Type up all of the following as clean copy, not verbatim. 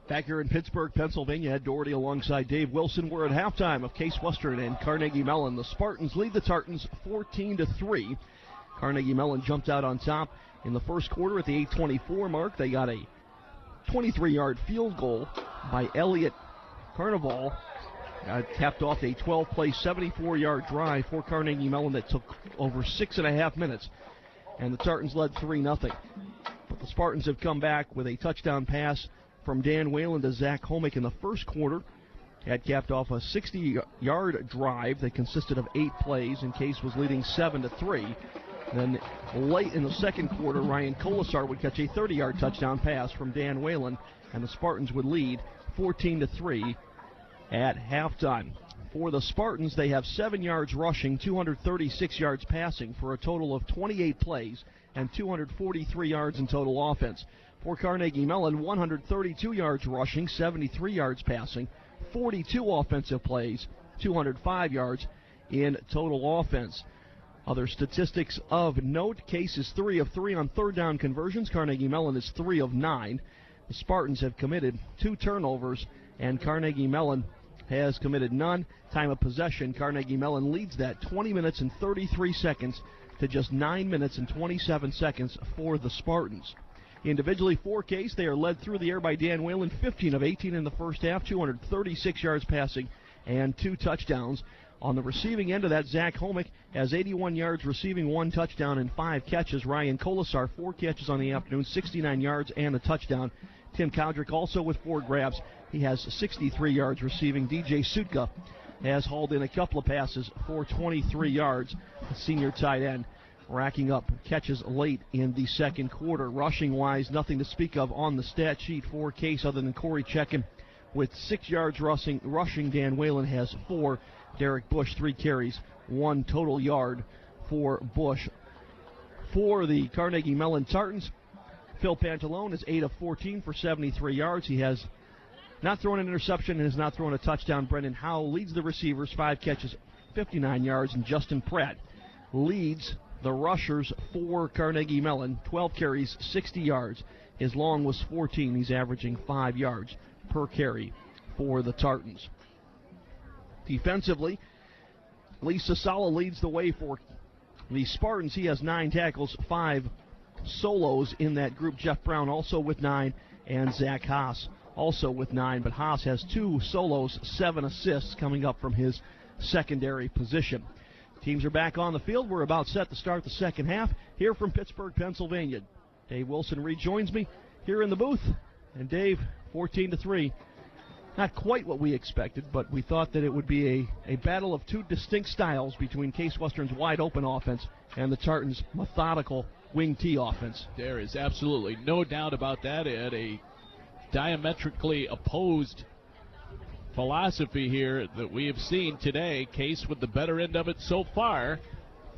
Back here in Pittsburgh, Pennsylvania, Ed Doherty alongside Dave Wilson. We're at halftime of Case Western and Carnegie Mellon. The Spartans lead the Tartans 14-3. Carnegie Mellon jumped out on top in the first quarter at the 8:24 mark. They got a 23-yard field goal by Elliott Carnival. Capped off a 12-play, 74-yard drive for Carnegie Mellon that took over 6.5 minutes. And the Tartans led 3-0. But the Spartans have come back with a touchdown pass from Dan Whalen to Zach Homick in the first quarter. Had capped off a 60-yard drive that consisted of 8 plays, and Case was leading 7-3. Then late in the second quarter, Ryan Colasar would catch a 30-yard touchdown pass from Dan Whalen, and the Spartans would lead 14-3 at halftime. For the Spartans, they have 7 yards rushing, 236 yards passing for a total of 28 plays and 243 yards in total offense. For Carnegie Mellon, 132 yards rushing, 73 yards passing, 42 offensive plays, 205 yards in total offense. Other statistics of note: Case is 3 of 3 on third down conversions. Carnegie Mellon is 3 of 9. The Spartans have committed 2 turnovers, and Carnegie Mellon has committed none. Time of possession, Carnegie Mellon leads that 20 minutes and 33 seconds to just 9 minutes and 27 seconds for the Spartans. Individually for Case, they are led through the air by Dan Whalen, 15 of 18 in the first half, 236 yards passing and 2 touchdowns. On the receiving end of that, Zach Homick has 81 yards receiving, 1 touchdown and 5 catches. Ryan Colasar, 4 catches on the afternoon, 69 yards and a touchdown. Tim Kodrick also with 4 grabs. He has 63 yards receiving. DJ Sutka has hauled in a couple of passes for 23 yards. The senior tight end racking up catches late in the second quarter. Rushing-wise, nothing to speak of on the stat sheet for Case other than Corey Chekin with 6 yards rushing. Dan Whalen has 4. Derek Bush, 3 carries, 1 total yard for Bush. For the Carnegie Mellon Tartans, Phil Pantalone is 8 of 14 for 73 yards. He has not thrown an interception and has not thrown a touchdown. Brendan Howell leads the receivers, 5 catches, 59 yards, and Justin Pratt leads the rushers for Carnegie Mellon, 12 carries, 60 yards. His long was 14. He's averaging 5 yards per carry for the Tartans. Defensively, Lisa Sala leads the way for the Spartans. He has 9 tackles, 5 solos in that group. Jeff Brown also with 9, and Zach Haas also with 9. But Haas has 2 solos, 7 assists coming up from his secondary position. Teams are back on the field. We're about set to start the second half here from Pittsburgh, Pennsylvania. Dave Wilson rejoins me here in the booth. And Dave, 14-3. Not quite what we expected, but we thought that it would be a battle of 2 distinct styles between Case Western's wide-open offense and the Tartans' methodical wing T offense. There is absolutely no doubt about that, Ed. A diametrically opposed philosophy here that we have seen today. Case with the better end of it so far.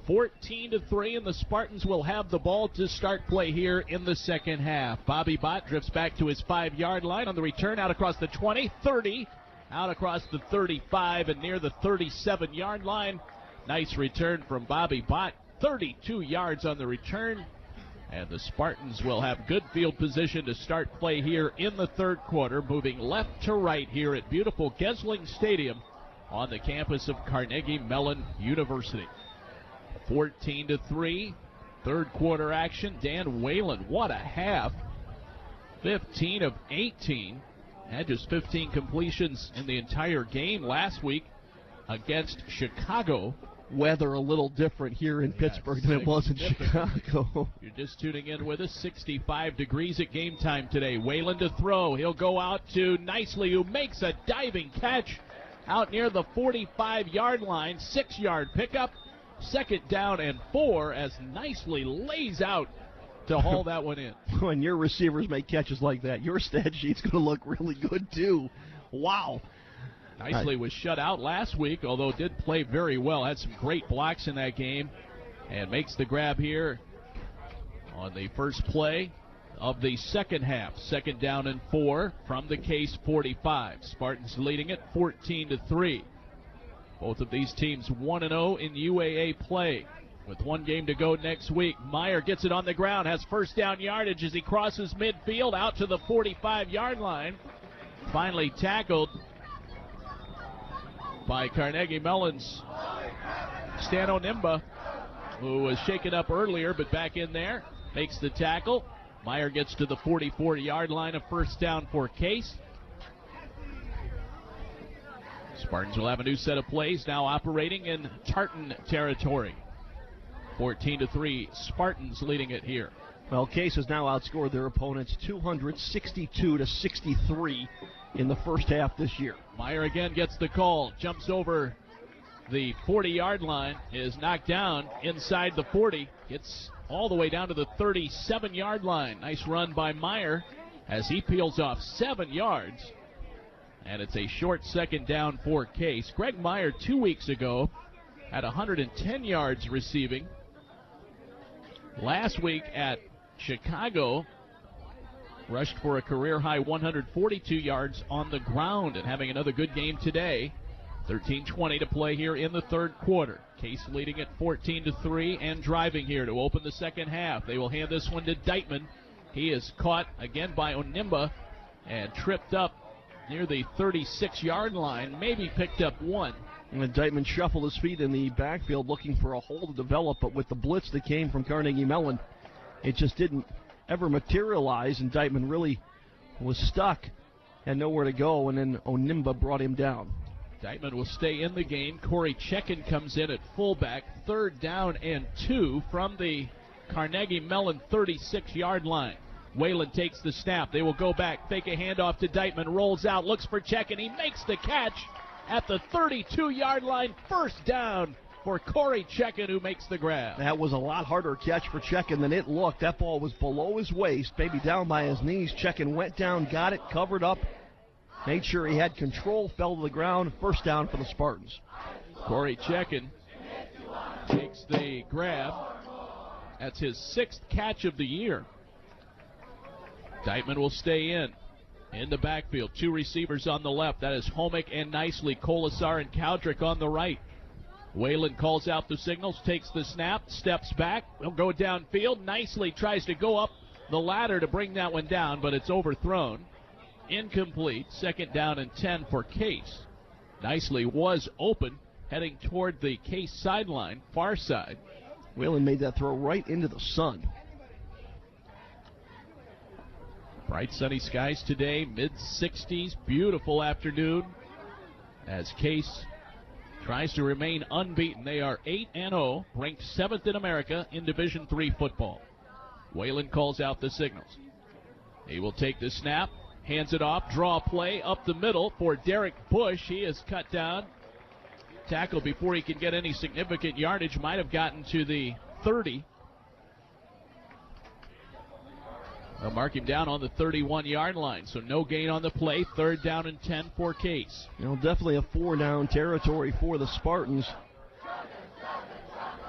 14-3, and the Spartans will have the ball to start play here in the second half. Bobby Bott drifts back to his 5-yard line on the return, out across the 20, 30, out across the 35, and near the 37-yard line. Nice return from Bobby Bott, 32 yards on the return. And the Spartans will have good field position to start play here in the third quarter, moving left to right here at beautiful Gesling Stadium on the campus of Carnegie Mellon University. 14-3, third quarter action. Dan Whalen, what a half. 15 of 18. Had just 15 completions in the entire game last week against Chicago. Weather a little different here in Pittsburgh than it was in Chicago. You're just tuning in with us. 65 degrees at game time today. Whalen to throw. He'll go out to Nicely, who makes a diving catch out near the 45-yard line. 6-yard pickup. Second down and 4 as Nicely lays out to haul that one in. When your receivers make catches like that, your stat sheet's going to look really good too. Wow. Nicely was shut out last week, although did play very well. Had some great blocks in that game and makes the grab here on the first play of the second half. Second down and 4 from the Case 45. Spartans leading it 14-3. Both of these teams 1-0 in UAA play. with one game to go next week. Meyer gets it on the ground, has first down yardage as he crosses midfield out to the 45-yard line. Finally tackled by Carnegie Mellon's Stan Onimba, who was shaken up earlier but back in there. Makes the tackle. Meyer gets to the 44-yard line, a first down for Case. Spartans will have a new set of plays now operating in Tartan territory. 14-3, Spartans leading it here. Well, Case has now outscored their opponents 262-63 in the first half this year. Meyer again gets the call, jumps over the 40-yard line, is knocked down inside the 40, gets all the way down to the 37-yard line. Nice run by Meyer as he peels off 7 yards. And it's a short second down for Case. Greg Meyer 2 weeks ago had 110 yards receiving. Last week at Chicago, rushed for a career-high 142 yards on the ground, and having another good game today. 13:20 to play here in the third quarter. Case leading at 14-3 and driving here to open the second half. They will hand this one to Deitman. He is caught again by Onimba and tripped up near the 36-yard line, maybe picked up one. And Deitman shuffled his feet in the backfield looking for a hole to develop, but with the blitz that came from Carnegie Mellon, it just didn't ever materialize, and Deitman really was stuck, had nowhere to go, and then Onimba brought him down. Deitman will stay in the game. Corey Chekin comes in at fullback. 3rd down and 2 from the Carnegie Mellon 36-yard line. Whalen takes the snap. They will go back, fake a handoff to Deitman, rolls out, looks for Chekin. He makes the catch at the 32-yard line. First down for Corey Chekin, who makes the grab. That was a lot harder catch for Chekin than it looked. That ball was below his waist, maybe down by his knees. Chekin went down, got it, covered up, made sure he had control, fell to the ground. First down for the Spartans. Corey Chekin takes the grab. That's his 6th catch of the year. Deitman will stay in the backfield. 2 receivers on the left. That is Homick and Nicely. Colasar and Cowdrick on the right. Whalen calls out the signals, takes the snap, steps back. He'll go downfield. Nicely tries to go up the ladder to bring that one down, but it's overthrown. Incomplete. 2nd down and 10 for Case. Nicely was open, heading toward the Case sideline, far side. Whalen made that throw right into the sun. Bright sunny skies today, mid-60s, beautiful afternoon as Case tries to remain unbeaten. They are 8-0, ranked 7th in America in Division III football. Whalen calls out the signals. He will take the snap, hands it off, draw play up the middle for Derek Bush. He is cut down. Tackle before he can get any significant yardage, might have gotten to the 30. They'll mark him down on the 31-yard line, so no gain on the play. 3rd down and 10 for Case. You know, definitely a 4-down territory for the Spartans.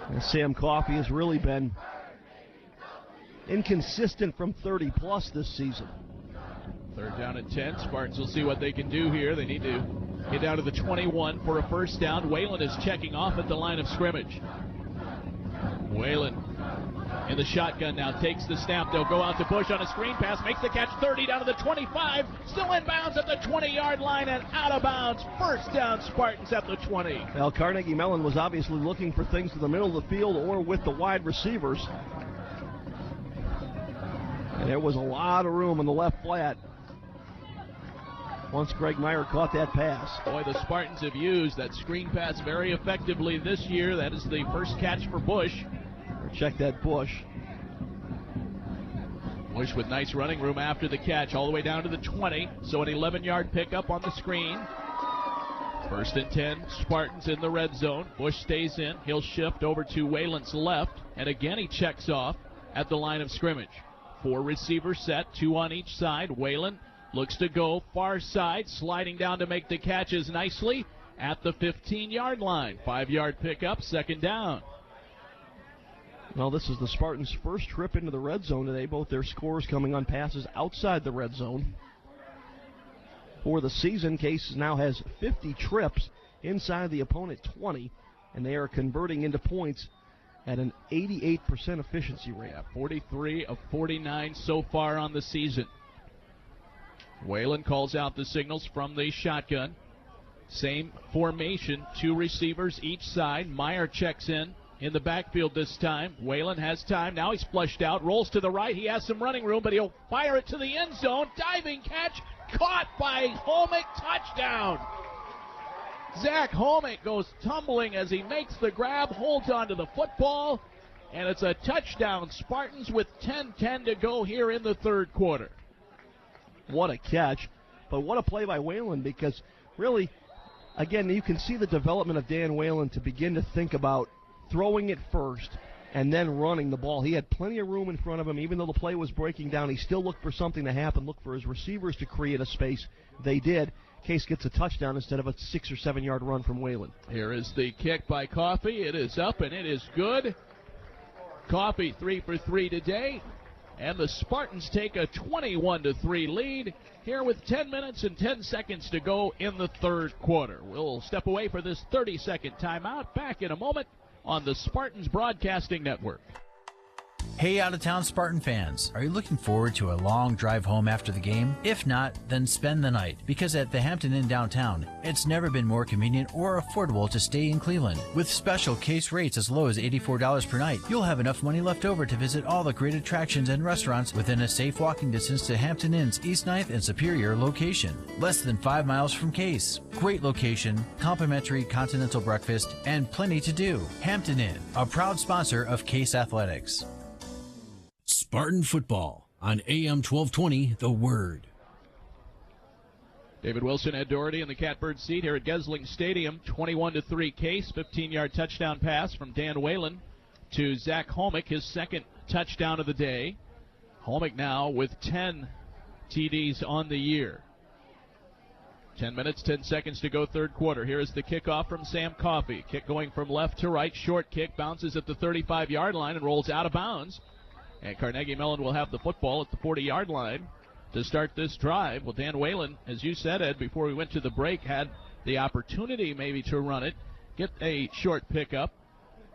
And Sam Coffey has really been inconsistent from 30-plus this season. 3rd down and 10. Spartans will see what they can do here. They need to get down to the 21 for a first down. Whalen is checking off at the line of scrimmage. Whalen in the shotgun now, takes the snap. They'll go out to Bush on a screen pass, makes the catch, 30 down to the 25, still in bounds at the 20-yard line and out of bounds. First down, Spartans at the 20. Well, Carnegie Mellon was obviously looking for things to the middle of the field or with the wide receivers. And there was a lot of room in the left flat once Greg Meyer caught that pass. Boy, the Spartans have used that screen pass very effectively this year. That is the first catch for Bush. Check that Bush. Bush with nice running room after the catch, all the way down to the 20. So an 11-yard pickup on the screen. 1st and 10, Spartans in the red zone. Bush stays in. He'll shift over to Whalen's left. And again, he checks off at the line of scrimmage. 4 receivers set, 2 on each side. Whalen looks to go far side, sliding down to make the catches nicely at the 15-yard line. 5-yard pickup, 2nd down. Well, this is the Spartans' first trip into the red zone today. Both their scores coming on passes outside the red zone. For the season, Case now has 50 trips inside the opponent 20, and they are converting into points at an 88% efficiency rate. Yeah, 43 of 49 so far on the season. Whalen calls out the signals from the shotgun. Same formation, 2 receivers each side. Meyer checks in the backfield this time. Whalen has time. Now he's flushed out, rolls to the right. He has some running room, but he'll fire it to the end zone. Diving catch, caught by Homick, touchdown. Zach Homick goes tumbling as he makes the grab, holds onto the football, and it's a touchdown. Spartans with 10:10 to go here in the third quarter. What a catch, but what a play by Whalen, because really, again, you can see the development of Dan Whalen to begin to think about throwing it first and then running the ball. He had plenty of room in front of him. Even though the play was breaking down, he still looked for something to happen, looked for his receivers to create a space. They did. Case gets a touchdown instead of a 6 or 7 yard run from Whalen. Here is the kick by Coffey. It is up and it is good. Coffey 3 for 3 today. And the Spartans take a 21-3 lead here with 10 minutes and 10 seconds to go in the third quarter. We'll step away for this 30-second timeout. Back in a moment on the Spartans Broadcasting Network. Hey, out-of-town Spartan fans, are you looking forward to a long drive home after the game? If not, then spend the night, because at the Hampton Inn downtown, it's never been more convenient or affordable to stay in Cleveland. With special case rates as low as $84 per night, you'll have enough money left over to visit all the great attractions and restaurants within a safe walking distance to Hampton Inn's East 9th and Superior location. Less than 5 miles from Case. Great location, complimentary continental breakfast, and plenty to do. Hampton Inn, a proud sponsor of Case Athletics. Spartan football on AM 1220, The Word. David Wilson, Ed Doherty in the catbird seat here at Gesling Stadium. 21-3 Case. 15-yard touchdown pass from Dan Whalen to Zach Homick, his second touchdown of the day. Homick now with 10 TDs on the year. 10 minutes, 10 seconds to go third quarter. Here is the kickoff from Sam Coffey. Kick going from left to right. Short kick, bounces at the 35-yard line and rolls out of bounds. And Carnegie Mellon will have the football at the 40-yard line to start this drive. Well, Dan Whalen, as you said, Ed, before we went to the break, had the opportunity maybe to run it, get a short pickup,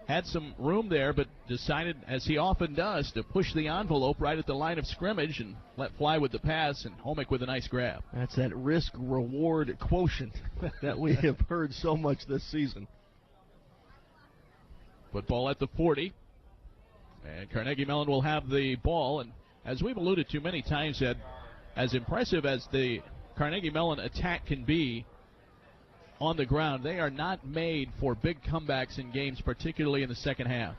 had some room there, but decided, as he often does, to push the envelope right at the line of scrimmage and let fly with the pass, and Homick with a nice grab. That's that risk-reward quotient that we have heard so much this season. Football at the 40. And Carnegie Mellon will have the ball. And as we've alluded to many times, Ed, as impressive as the Carnegie Mellon attack can be on the ground, they are not made for big comebacks in games, particularly in the second half.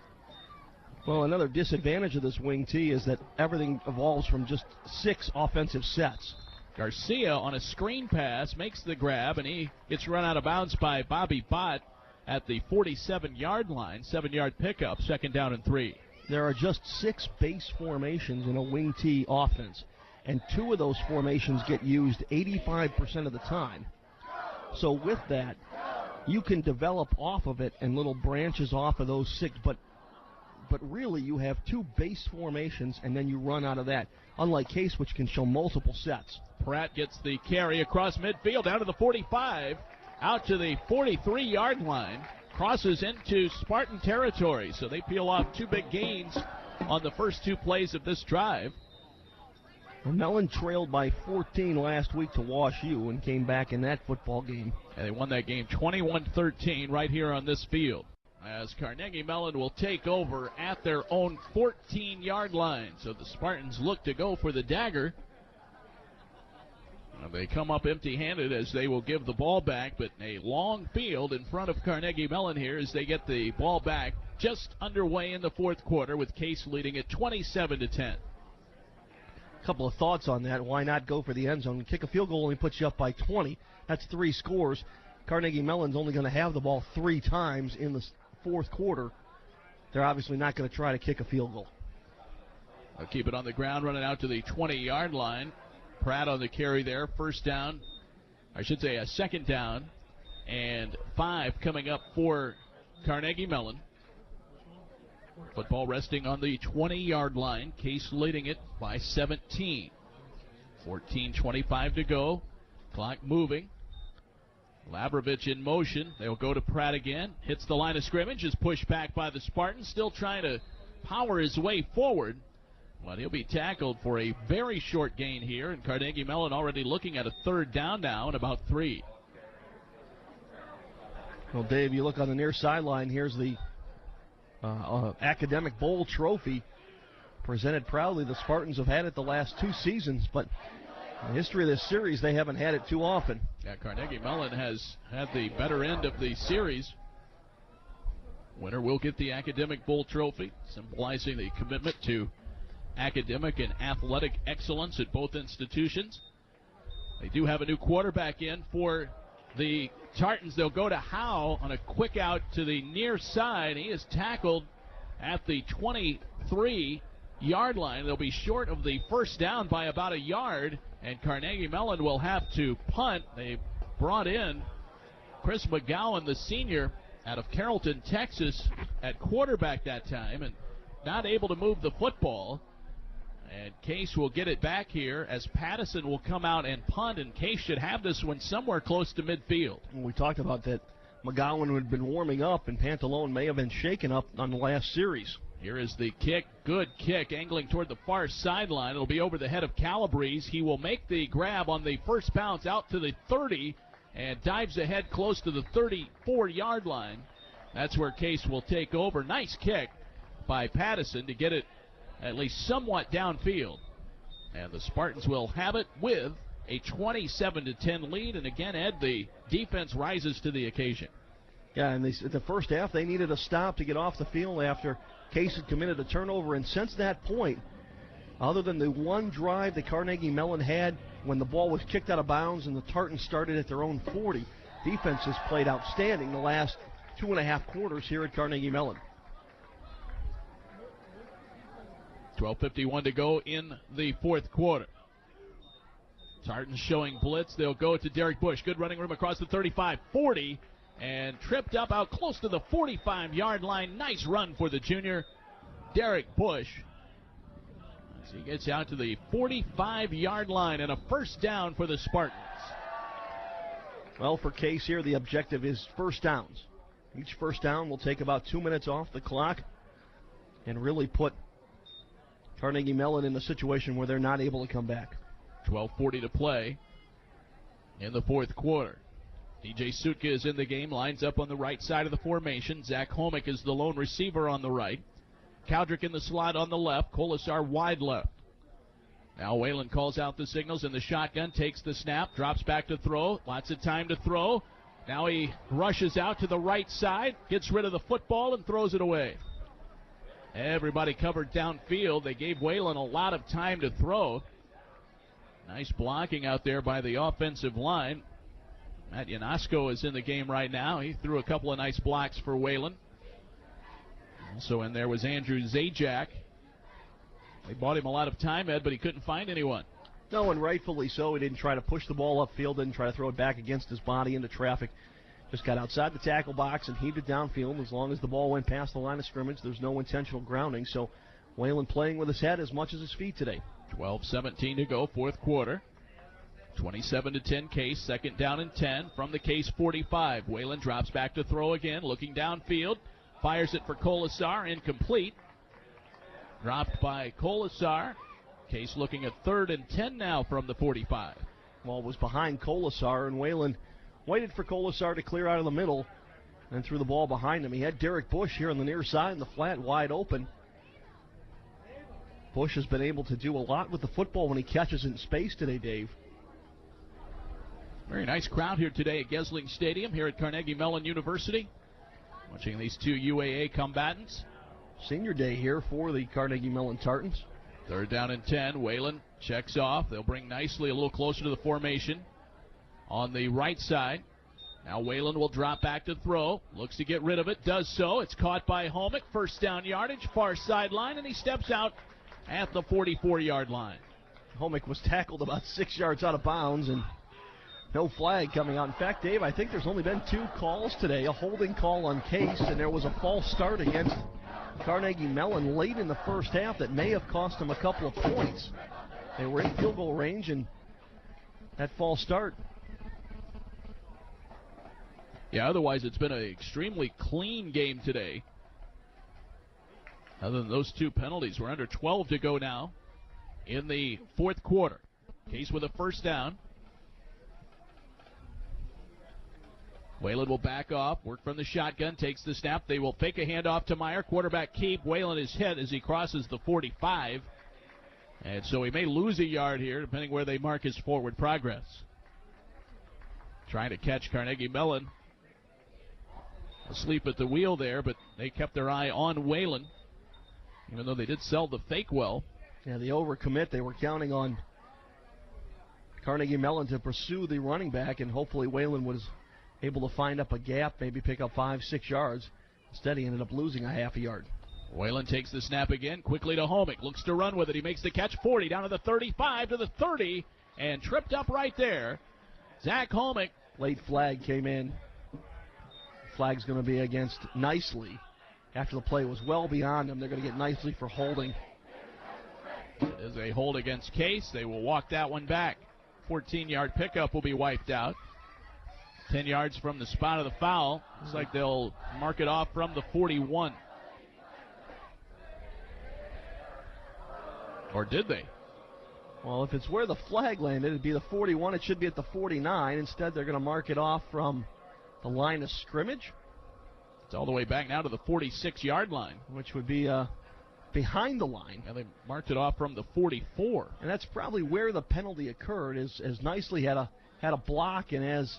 Well, another disadvantage of this wing T is that everything evolves from just 6 offensive sets. Garcia on a screen pass makes the grab, and he gets run out of bounds by Bobby Bott at the 47-yard line. 7-yard pickup, second down and 3. There are just 6 base formations in a wing T offense, and 2 of those formations get used 85% of the time. So with that, you can develop off of it and little branches off of those 6, but really you have 2 base formations and then you run out of that, unlike Case, which can show multiple sets. Pratt gets the carry across midfield down to the 45, out to the 43-yard line. Crosses into Spartan territory, so they peel off 2 big gains on the first 2 plays of this drive. Well, Mellon trailed by 14 last week to Wash U and came back in that football game. And they won that game 21-13 right here on this field. As Carnegie Mellon will take over at their own 14-yard line. So the Spartans look to go for the dagger. They come up empty-handed as they will give the ball back, but a long field in front of Carnegie Mellon here as they get the ball back just underway in the fourth quarter with Case leading at 27-10. A couple of thoughts on that. Why not go for the end zone? Kick a field goal only puts you up by 20. That's 3 scores. Carnegie Mellon's only going to have the ball 3 times in the fourth quarter. They're obviously not going to try to kick a field goal. They'll keep it on the ground, running out to the 20-yard line. Pratt on the carry there. First down, I should say a second down, and 5 coming up for Carnegie Mellon. Football resting on the 20-yard line. Case leading it by 17. 14:25 to go. Clock moving. Labrovich in motion. They'll go to Pratt again. Hits the line of scrimmage. Is pushed back by the Spartans. Still trying to power his way forward. But he'll be tackled for a very short gain here. And Carnegie Mellon already looking at a third down now and about 3. Well, Dave, you look on the near sideline. Here's the Academic Bowl trophy. Presented proudly. The Spartans have had it the last 2 seasons, but in the history of this series, they haven't had it too often. Yeah, Carnegie Mellon has had the better end of the series. Winner will get the Academic Bowl trophy, symbolizing the commitment to academic and athletic excellence at both institutions. They do have a new quarterback in for the Tartans. They'll go to Howe on a quick out to the near side. He is tackled at the 23-yard line. They'll be short of the first down by about a yard, and Carnegie Mellon will have to punt. They brought in Chris McGowan, the senior out of Carrollton, Texas, at quarterback that time, and not able to move the football. And Case will get it back here as Pattison will come out and punt, and Case should have this one somewhere close to midfield. We talked about that. McGowan had been warming up, and Pantalone may have been shaken up on the last series. Here is the kick. Good kick, angling toward the far sideline. It'll be over the head of Calabrese. He will make the grab on the first bounce out to the 30 and dives ahead close to the 34-yard line. That's where Case will take over. Nice kick by Pattison to get it at least somewhat downfield. And the Spartans will have it with a 27-10 lead. And again, Ed, the defense rises to the occasion. Yeah, and the first half, they needed a stop to get off the field after Case had committed a turnover. And since that point, other than the one drive that Carnegie Mellon had when the ball was kicked out of bounds and the Tartans started at their own 40, defense has played outstanding the last 2.5 quarters here at Carnegie Mellon. 12:51 to go in the fourth quarter. Tartans showing blitz. They'll go to Derek Bush. Good running room across the 35-40 and tripped up out close to the 45-yard line. Nice run for the junior, Derek Bush, as he gets out to the 45-yard line and a first down for the Spartans. Well, for Case here, the objective is first downs. Each first down will take about 2 minutes off the clock and really put Carnegie Mellon in a situation where they're not able to come back. 12:40 to play in the fourth quarter. DJ Sutka is in the game, lines up on the right side of the formation. Zach Homick is the lone receiver on the right. Cowdrick in the slot on the left. Colasar wide left. Now Whalen calls out the signals in the shotgun, takes the snap, drops back to throw. Lots of time to throw. Now he rushes out to the right side, gets rid of the football, and throws it away. Everybody covered downfield. They gave Whalen a lot of time to throw. Nice blocking out there by the offensive line. Matt Yanasco is in the game right now. He threw a couple of nice blocks for Whalen. Also in there was Andrew Zajac. They bought him a lot of time, Ed, but he couldn't find anyone. No, and rightfully so. He didn't try to push the ball upfield, didn't try to throw it back against his body into traffic. Just got outside the tackle box and heaved it downfield. As long as the ball went past the line of scrimmage, there's no intentional grounding. So Whalen playing with his head as much as his feet today. 12:17 to go, fourth quarter. 27-10 Case, second down and 10 from the Case 45. Whalen drops back to throw again, looking downfield. Fires it for Colasar, incomplete. Dropped by Colasar. Case looking at 3rd and 10 now from the 45. Ball was behind Colasar, and Whalen waited for Colasar to clear out of the middle and threw the ball behind him. He had Derek Bush here on the near side in the flat, wide open. Bush has been able to do a lot with the football when he catches it in space today, Dave. Very nice crowd here today at Gesling Stadium here at Carnegie Mellon University. Watching these two UAA combatants. Senior day here for the Carnegie Mellon Tartans. 3rd down and 10. Whalen checks off. They'll bring nicely a little closer to the formation on the right side. Now Whalen will drop back to throw. Looks to get rid of it. Does so. It's caught by Homick. First down yardage. Far sideline. And he steps out at the 44-yard line. Homick was tackled about 6 yards out of bounds, and no flag coming out. In fact, Dave, I think there's only been 2 calls today. A holding call on Case, and there was a false start against Carnegie Mellon late in the first half that may have cost them a couple of points. They were in field goal range, and that false start Yeah, otherwise it's been an extremely clean game today. Other than those two penalties, we're under 12 to go now in the fourth quarter. Case with a first down. Whalen will back off, work from the shotgun, takes the snap. They will fake a handoff to Meyer. Quarterback keep. Whalen is hit as he crosses the 45. And so he may lose a yard here, depending where they mark his forward progress. Trying to catch Carnegie Mellon asleep at the wheel there, but they kept their eye on Whalen, even though they did sell the fake well. Yeah, the overcommit, they were counting on Carnegie Mellon to pursue the running back, and hopefully Whalen was able to find up a gap, maybe pick up 5-6 yards. Instead, he ended up losing a half a yard. Whalen takes the snap again, quickly to Homick, looks to run with it. He makes the catch, 40, down to the 35, to the 30, and tripped up right there. Zach Homick. Late flag came in. Flag's going to be against Nicely. After the play was well beyond them, they're going to get Nicely for holding. It is a hold against Case. They will walk that one back. 14-yard pickup will be wiped out. 10 yards from the spot of the foul. Looks like they'll mark it off from the 41. Or did they? Well, if it's where the flag landed, it'd be the 41. It should be at the 49. Instead, they're going to mark it off from the line of scrimmage. It's all the way back now to the 46-yard line. Which would be behind the line. And they marked it off from the 44. And that's probably where the penalty occurred, as Nicely had a block, and as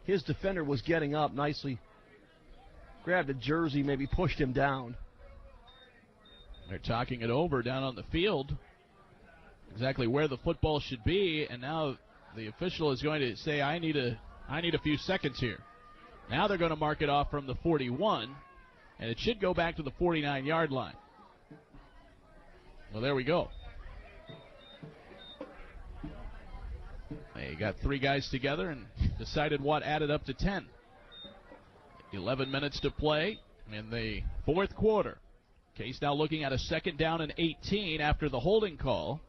his defender was getting up, Nicely grabbed a jersey, maybe pushed him down. They're talking it over down on the field, exactly where the football should be, and now the official is going to say, I need a few seconds here. Now they're going to mark it off from the 41, and it should go back to the 49-yard line. Well, there we go. They got three guys together and decided what added up to 10. 11 minutes to play in the fourth quarter. Case now looking at a second down and 18 after the holding call.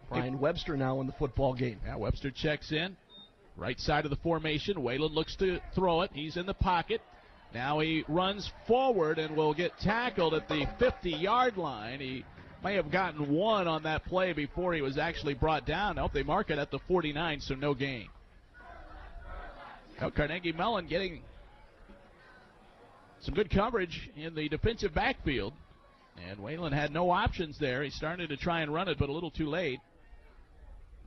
Brian Webster now in the football game. Yeah, Webster checks in. Right side of the formation. Whalen looks to throw it. He's in the pocket. Now he runs forward and will get tackled at the 50-yard line. He may have gotten one on that play before he was actually brought down. Nope, they mark it at the 49, so no gain. Now Carnegie Mellon getting some good coverage in the defensive backfield. And Whalen had no options there. He started to try and run it, but a little too late.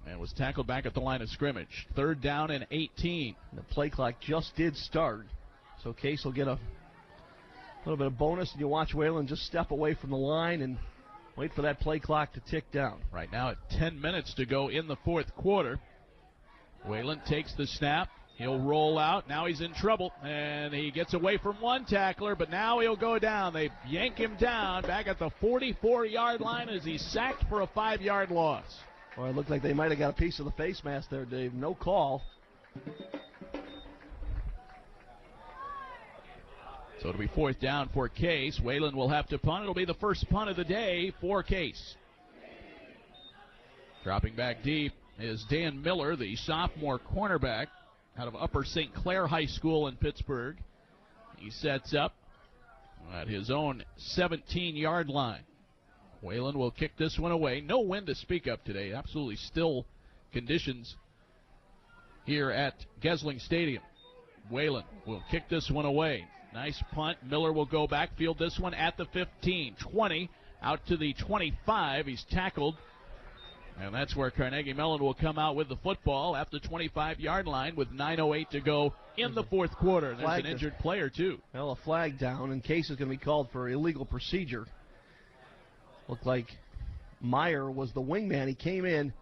And was tackled back at the line of scrimmage. Third down and 18. The play clock just did start. So Case will get a little bit of bonus, and you watch Whalen just step away from the line and wait for that play clock to tick down. Right now at 10 minutes to go in the fourth quarter. Whalen takes the snap. He'll roll out. Now he's in trouble, and he gets away from one tackler, but now he'll go down. They yank him down back at the 44-yard line as he's sacked for a 5-yard loss. Well, it looked like they might have got a piece of the face mask there, Dave. No call. So it'll be fourth down for Case. Whalen will have to punt. It'll be the first punt of the day for Case. Dropping back deep is Dan Miller, the sophomore cornerback out of Upper St. Clair High School in Pittsburgh. He sets up at his own 17-yard line. Whalen will kick this one away. No wind to speak of today. Absolutely still conditions here at Gesling Stadium. Whalen will kick this one away. Nice punt. Miller will go back, field this one at the 15, 20, out to the 25. He's tackled. And that's where Carnegie Mellon will come out with the football at the 25-yard line with 9:08 to go in the fourth quarter. There's an injured player, too. Well, a flag down, and Case is going to be called for illegal procedure. Looked like Meyer was the wingman. He came in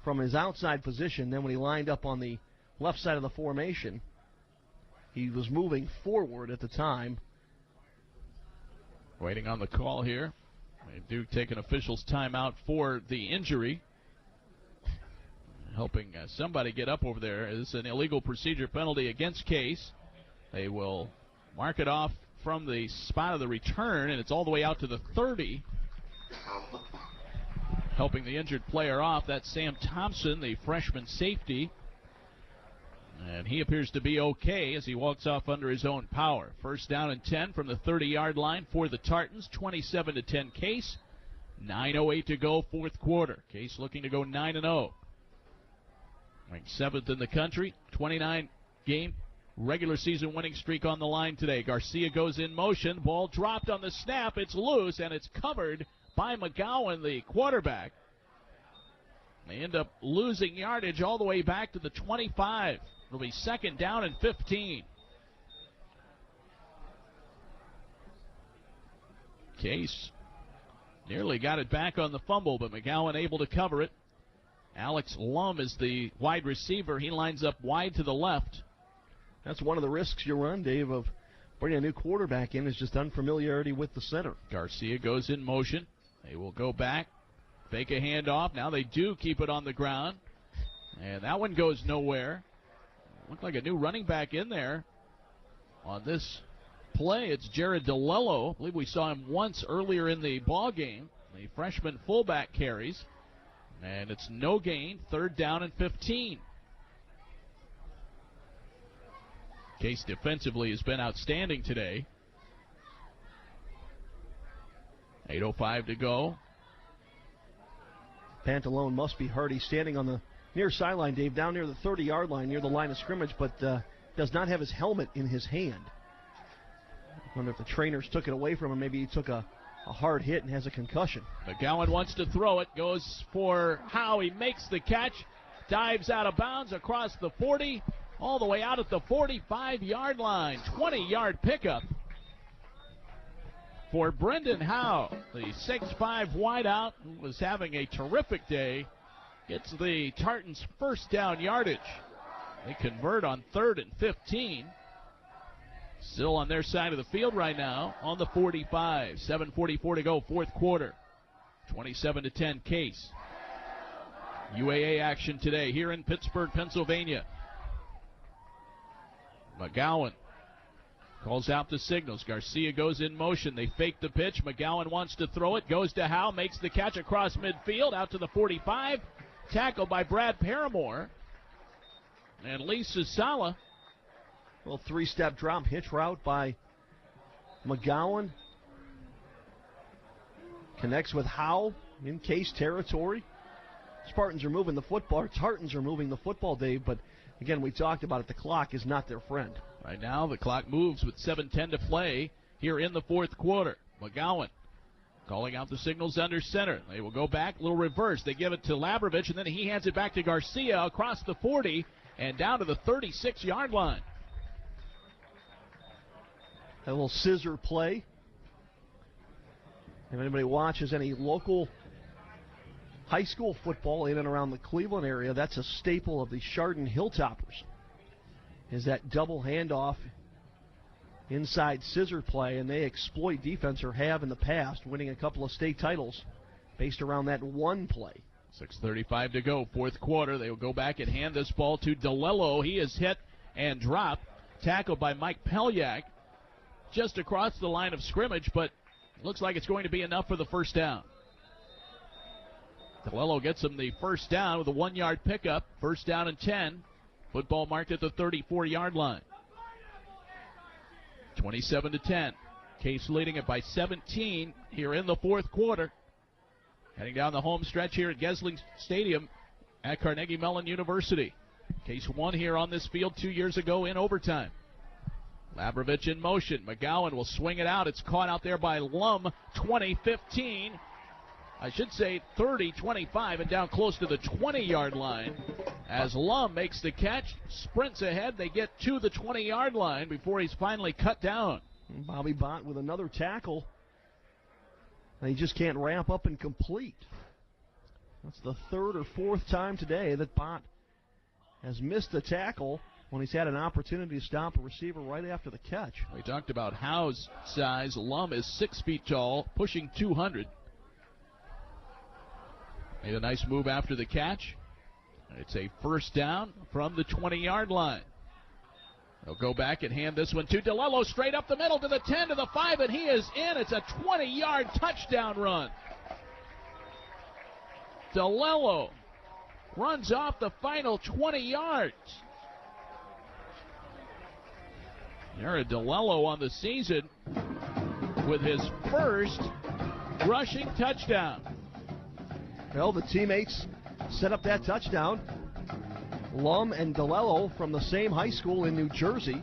from his outside position. Then when he lined up on the left side of the formation, he was moving forward at the time. Waiting on the call here. They do take an official's timeout for the injury. Helping somebody get up over there. It's an illegal procedure penalty against Case. They will mark it off from the spot of the return, and it's all the way out to the 30. Helping the injured player off, that's Sam Thompson, the freshman safety. And he appears to be okay as he walks off under his own power. First down and 10 from the 30-yard line for the Tartans. 27-10 Case. 9:08 to go, fourth quarter. Case looking to go 9-0. Ranked 7th in the country. 29-game regular season winning streak on the line today. Garcia goes in motion. Ball dropped on the snap. It's loose, and it's covered by McGowan, the quarterback. They end up losing yardage all the way back to the 25. It'll be second down and 15. Case nearly got it back on the fumble, but McGowan able to cover it. Alex Lum is the wide receiver. He lines up wide to the left. That's one of the risks you run, Dave, of bringing a new quarterback in, is just unfamiliarity with the center. Garcia goes in motion. They will go back, fake a handoff. Now they do keep it on the ground, and that one goes nowhere. Looked like a new running back in there on this play. It's Jared DeLello. I believe we saw him once earlier in the ball game. The freshman fullback carries, and it's no gain. Third down and 15. Case defensively has been outstanding today. 8:05 to go. Pantalone must be hurt. He's standing on the near sideline, Dave, down near the 30-yard line, near the line of scrimmage, but does not have his helmet in his hand. I wonder if the trainers took it away from him. Maybe he took a hard hit and has a concussion. McGowan wants to throw it. Goes for Howe. He makes the catch. Dives out of bounds across the 40. All the way out at the 45-yard line. 20-yard pickup for Brendan Howe. The 6'5 wideout, who was having a terrific day, gets the Tartans' first down yardage. They convert on 3rd and 15. Still on their side of the field right now on the 45. 7:44 to go, fourth quarter. 27-10 Case. UAA action today here in Pittsburgh, Pennsylvania. McGowan calls out the signals. Garcia goes in motion. They fake the pitch. McGowan wants to throw it. Goes to Howe. Makes the catch across midfield. Out to the 45. Tackled by Brad Paramore. And Lee Susala. Well, three-step drop hitch route by McGowan. Connects with Howe in Case territory. Spartans are moving the football. Tartans are moving the football, Dave, but again, we talked about it. The clock is not their friend. Right now, the clock moves with 7:10 to play here in the fourth quarter. McGowan calling out the signals under center. They will go back, little reverse. They give it to Labrovich, and then he hands it back to Garcia across the 40 and down to the 36-yard line. A little scissor play. If anybody watches any local high school football in and around the Cleveland area, that's a staple of the Chardon Hilltoppers, is that double handoff inside scissor play, and they exploit defense, or have in the past, winning a couple of state titles based around that one play. 6:35 to go, fourth quarter. They will go back and hand this ball to DeLello. He is hit and dropped, tackled by Mike Pelyak just across the line of scrimmage, but looks like it's going to be enough for the first down. DeLello gets him the first down with a 1-yard pickup. First down and 10. Football marked at the 34-yard line. 27-10. Case leading it by 17 here in the fourth quarter. Heading down the home stretch here at Gesling Stadium at Carnegie Mellon University. Case won here on this field 2 years ago in overtime. Labrovich in motion. McGowan will swing it out. It's caught out there by Lum. 20-15. I should say 30-25, and down close to the 20-yard line. As Lum makes the catch, sprints ahead. They get to the 20-yard line before he's finally cut down. Bobby Bott with another tackle. He just can't ramp up and complete. That's the third or fourth time today that Bott has missed a tackle when he's had an opportunity to stop a receiver right after the catch. We talked about Howe's size. Lum is 6 feet tall, pushing 200. Made a nice move after the catch. It's a first down from the 20-yard line. They'll go back and hand this one to DeLello, straight up the middle to the 10, to the 5, and he is in. It's a 20-yard touchdown run. DeLello runs off the final 20 yards. Jared DeLello on the season with his first rushing touchdown. Well, the teammates set up that touchdown. Lum and DeLello from the same high school in New Jersey.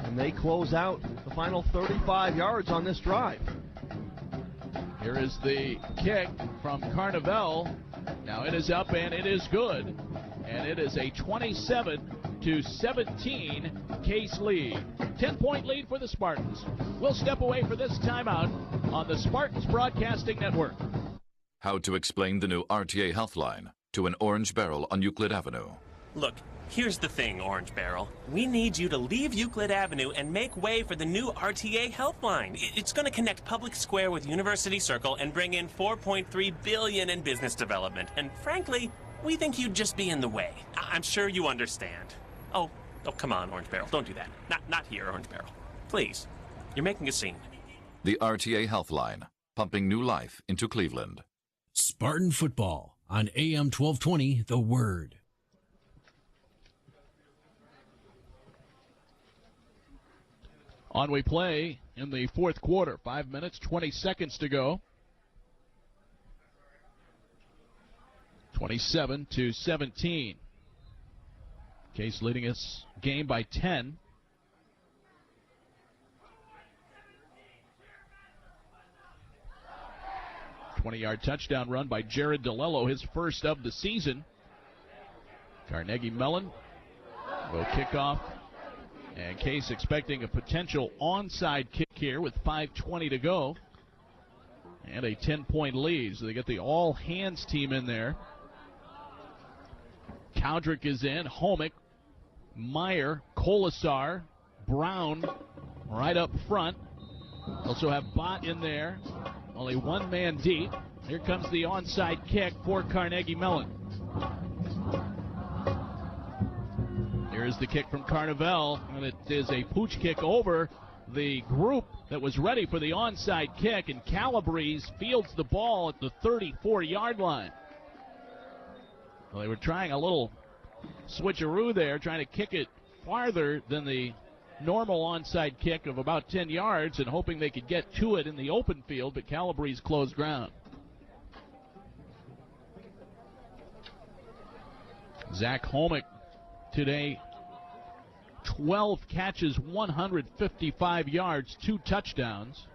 And they close out the final 35 yards on this drive. Here is the kick from Carnegie. Now it is up and it is good. And it is a 27-17 Case lead. 10-point lead for the Spartans. We'll step away for this timeout on the Spartans Broadcasting Network. How to explain the new RTA Healthline to an Orange Barrel on Euclid Avenue. Look, here's the thing, Orange Barrel. We need you to leave Euclid Avenue and make way for the new RTA Healthline. It's going to connect Public Square with University Circle and bring in $4.3 billion in business development. And frankly, we think you'd just be in the way. I'm sure you understand. Oh, come on, Orange Barrel. Don't do that. Not here, Orange Barrel. Please. You're making a scene. The RTA Healthline, pumping new life into Cleveland. Spartan football on AM 1220, The Word. On we play in the fourth quarter. 5 minutes, 20 seconds to go. 27-17. Case leading us game by 10. $20-yard touchdown run by Jared DeLello, his first of the season. Carnegie Mellon will kick off, and Case expecting a potential onside kick here with 5:20 to go, and a 10-point lead. So they get the all-hands team in there. Cowdrick is in, Homick, Meyer, Colasar, Brown right up front. Also have Bott in there. Only one man deep. Here comes the onside kick for Carnegie Mellon. Here's the kick from Carnegie, and it is a pooch kick over the group that was ready for the onside kick, and Calabrese fields the ball at the 34-yard line. Well, they were trying a little switcheroo there, trying to kick it farther than the normal onside kick of about 10 yards and hoping they could get to it in the open field, but Calabrese closed ground. Zach Homick today, 12 catches, 155 yards, 2 touchdowns.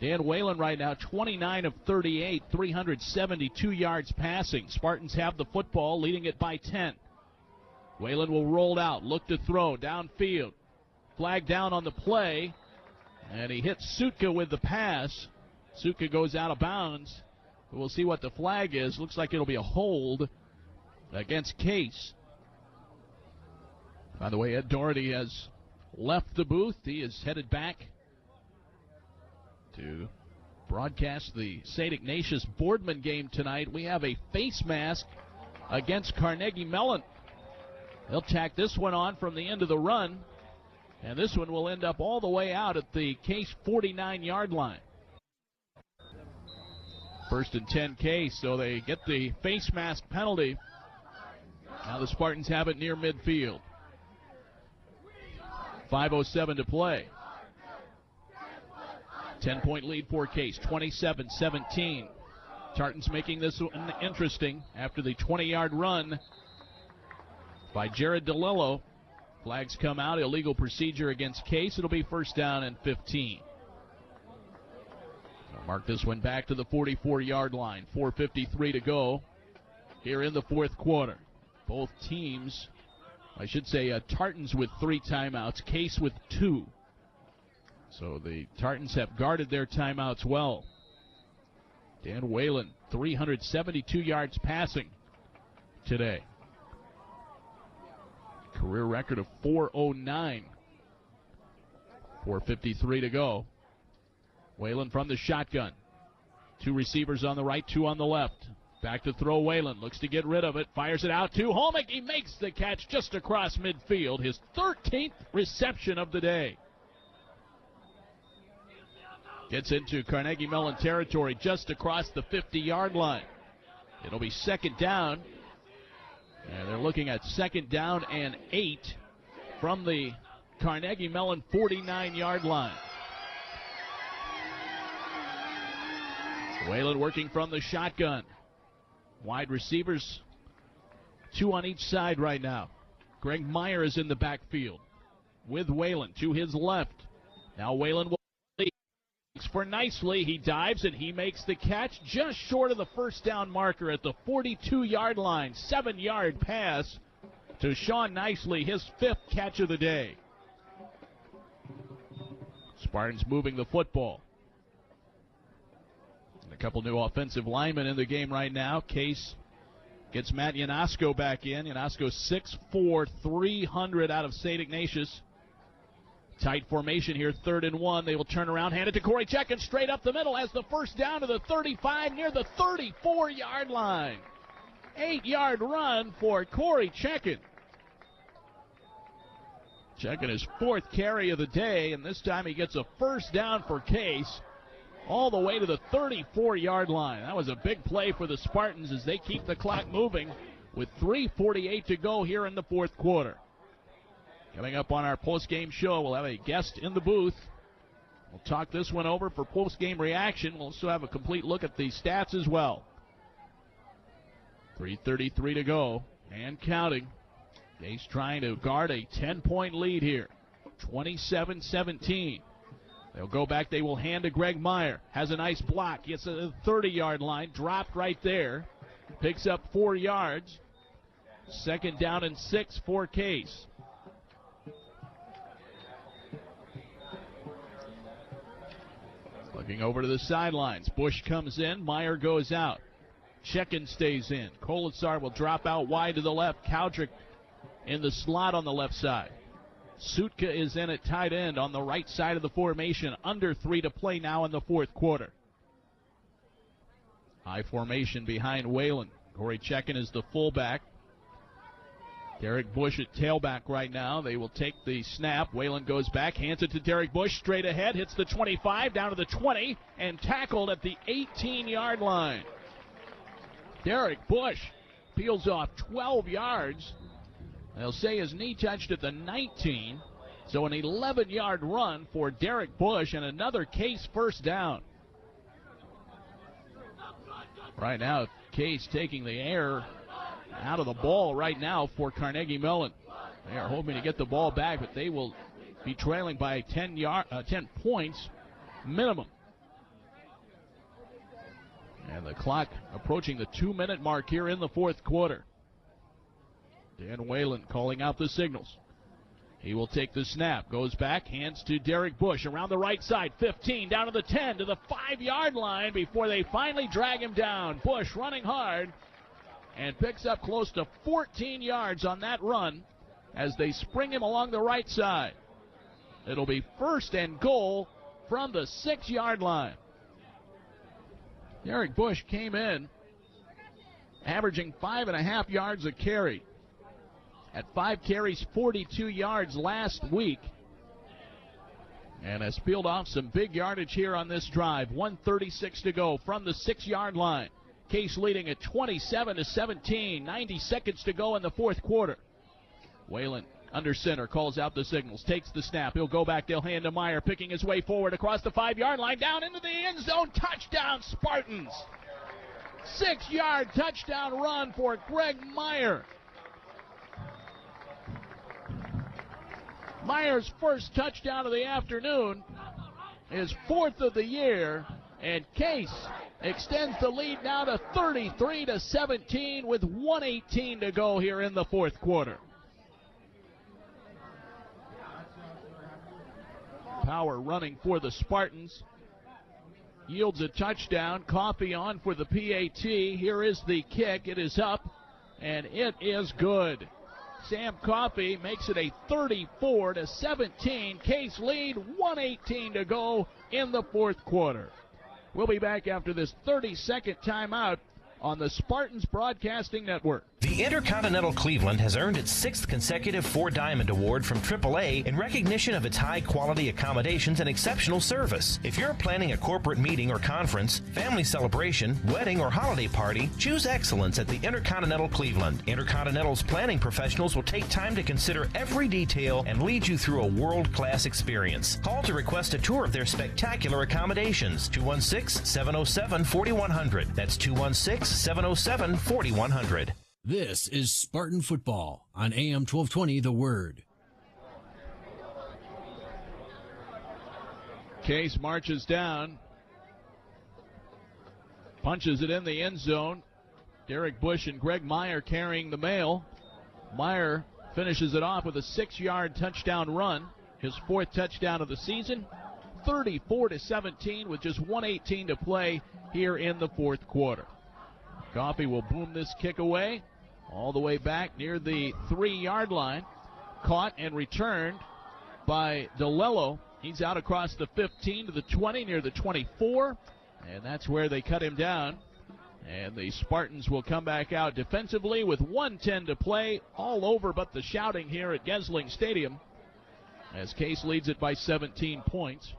Dan Whalen right now, 29 of 38, 372 yards passing. Spartans have the football, leading it by 10. Whalen will roll out, look to throw, downfield. Flag down on the play, and he hits Sutka with the pass. Sutka goes out of bounds. We'll see what the flag is. Looks like it'll be a hold against Case. By the way, Ed Doherty has left the booth. He is headed back to broadcast the St. Ignatius Boardman game tonight. We have a face mask against Carnegie Mellon. They'll tack this one on from the end of the run, and this one will end up all the way out at the Case 49-yard line. First and 10 Case, so they get the face mask penalty. Now the Spartans have it near midfield. 5:07 to play. 10-point lead for Case, 27-17. Tartans making this one interesting after the 20-yard run by Jared DeLello. Flags come out, illegal procedure against Case. It'll be first down and 15. I'll mark this one back to the 44-yard line. 4:53 to go here in the fourth quarter. Both teams, I should say, Tartans with 3 timeouts, Case with 2. So the Tartans have guarded their timeouts well. Dan Whalen, 372 yards passing today. Career record of 409. 4:53 to go. Whalen from the shotgun. 2 receivers on the right, 2 on the left. Back to throw Whalen. Looks to get rid of it. Fires it out to Homick. He makes the catch just across midfield. His 13th reception of the day. Gets into Carnegie Mellon territory just across the 50-yard line. It'll be second down. And they're looking at second down and 8 from the Carnegie Mellon 49-yard line. Whalen working from the shotgun. Wide receivers, 2 on each side right now. Greg Meyer is in the backfield with Whalen to his left. Now Whalen will lead for Nicely. He dives and he makes the catch just short of the first down marker at the 42-yard line. 7-yard pass to Sean Nicely, his 5th catch of the day. Spartans moving the football. And a couple new offensive linemen in the game right now. Case gets Matt Ionesco back in. Ionesco 6'4", 300 out of St. Ignatius. Tight formation here, 3rd and 1. They will turn around, hand it to Corey Chekin straight up the middle, has the first down to the 35 near the 34-yard line. 8-yard run for Corey Chekin. Chekin his 4th carry of the day, and this time he gets a first down for Case all the way to the 34-yard line. That was a big play for the Spartans as they keep the clock moving with 3:48 to go here in the 4th quarter. Coming up on our post-game show, we'll have a guest in the booth. We'll talk this one over for post-game reaction. We'll also have a complete look at the stats as well. 3:33 to go and counting. Case trying to guard a 10-point lead here. 27-17. They'll go back. They will hand to Greg Meyer. Has a nice block. Gets to the 30-yard line. Dropped right there. Picks up 4 yards. 2nd down and 6 for Case. Looking over to the sidelines. Bush comes in. Meyer goes out. Chekin stays in. Kolasar will drop out wide to the left. Cowdrick in the slot on the left side. Sutka is in at tight end on the right side of the formation. Under 3 to play now in the 4th quarter. High formation behind Whalen. Corey Chekin is the fullback. Derek Bush at tailback right now. They will take the snap. Whalen goes back, hands it to Derek Bush, straight ahead, hits the 25, down to the 20, and tackled at the 18-yard line. Derek Bush peels off 12 yards. They'll say his knee touched at the 19, so an 11-yard run for Derek Bush and another Case first down. Right now, Case taking the air out of the ball right now for Carnegie Mellon. They are hoping to get the ball back, but they will be trailing by 10 points minimum. And the clock approaching the 2-minute mark here in the 4th quarter. Dan Whalen calling out the signals. He will take the snap, goes back, hands to Derek Bush around the right side, 15, down to the 10, to the 5-yard line before they finally drag him down. Bush running hard and picks up close to 14 yards on that run as they spring him along the right side. It'll be 1st and goal from the 6-yard line. Derek Bush came in averaging 5.5 yards a carry. At 5 carries, 42 yards last week. And has peeled off some big yardage here on this drive. 1:36 to go from the 6-yard line. Case leading at 27-17. 90 seconds to go in the 4th quarter. Whalen under center calls out the signals. Takes the snap. He'll go back. They'll hand to Meyer. Picking his way forward across the 5-yard line. Down into the end zone. Touchdown Spartans. 6-yard touchdown run for Greg Meyer. Meyer's first touchdown of the afternoon, his 4th of the year, and Case extends the lead now to 33-17 with 1:18 to go here in the 4th quarter. Power running for the Spartans. Yields a touchdown. Coffey on for the PAT. Here is the kick. It is up, and it is good. Sam Coffey makes it a 34-17 Case lead, 1:18 to go in the 4th quarter. We'll be back after this 30-second timeout on the Spartans Broadcasting Network. The Intercontinental Cleveland has earned its 6th consecutive 4 Diamond Award from AAA in recognition of its high-quality accommodations and exceptional service. If you're planning a corporate meeting or conference, family celebration, wedding, or holiday party, choose excellence at the Intercontinental Cleveland. Intercontinental's planning professionals will take time to consider every detail and lead you through a world-class experience. Call to request a tour of their spectacular accommodations. 216-707-4100. That's 216-707-4100. This is Spartan Football on AM 1220 The Word. Case marches down, punches it in the end zone. Derek Bush and Greg Meyer carrying the mail. Meyer finishes it off with a 6-yard touchdown run, his 4th touchdown of the season. 34-17 with just 1:18 to play here in the 4th quarter. Coffey will boom this kick away all the way back near the 3-yard line. Caught and returned by DeLello. He's out across the 15 to the 20, near the 24, and that's where they cut him down. And the Spartans will come back out defensively with 1:10 to play, all over but the shouting here at Gesling Stadium, as Case leads it by 17 points.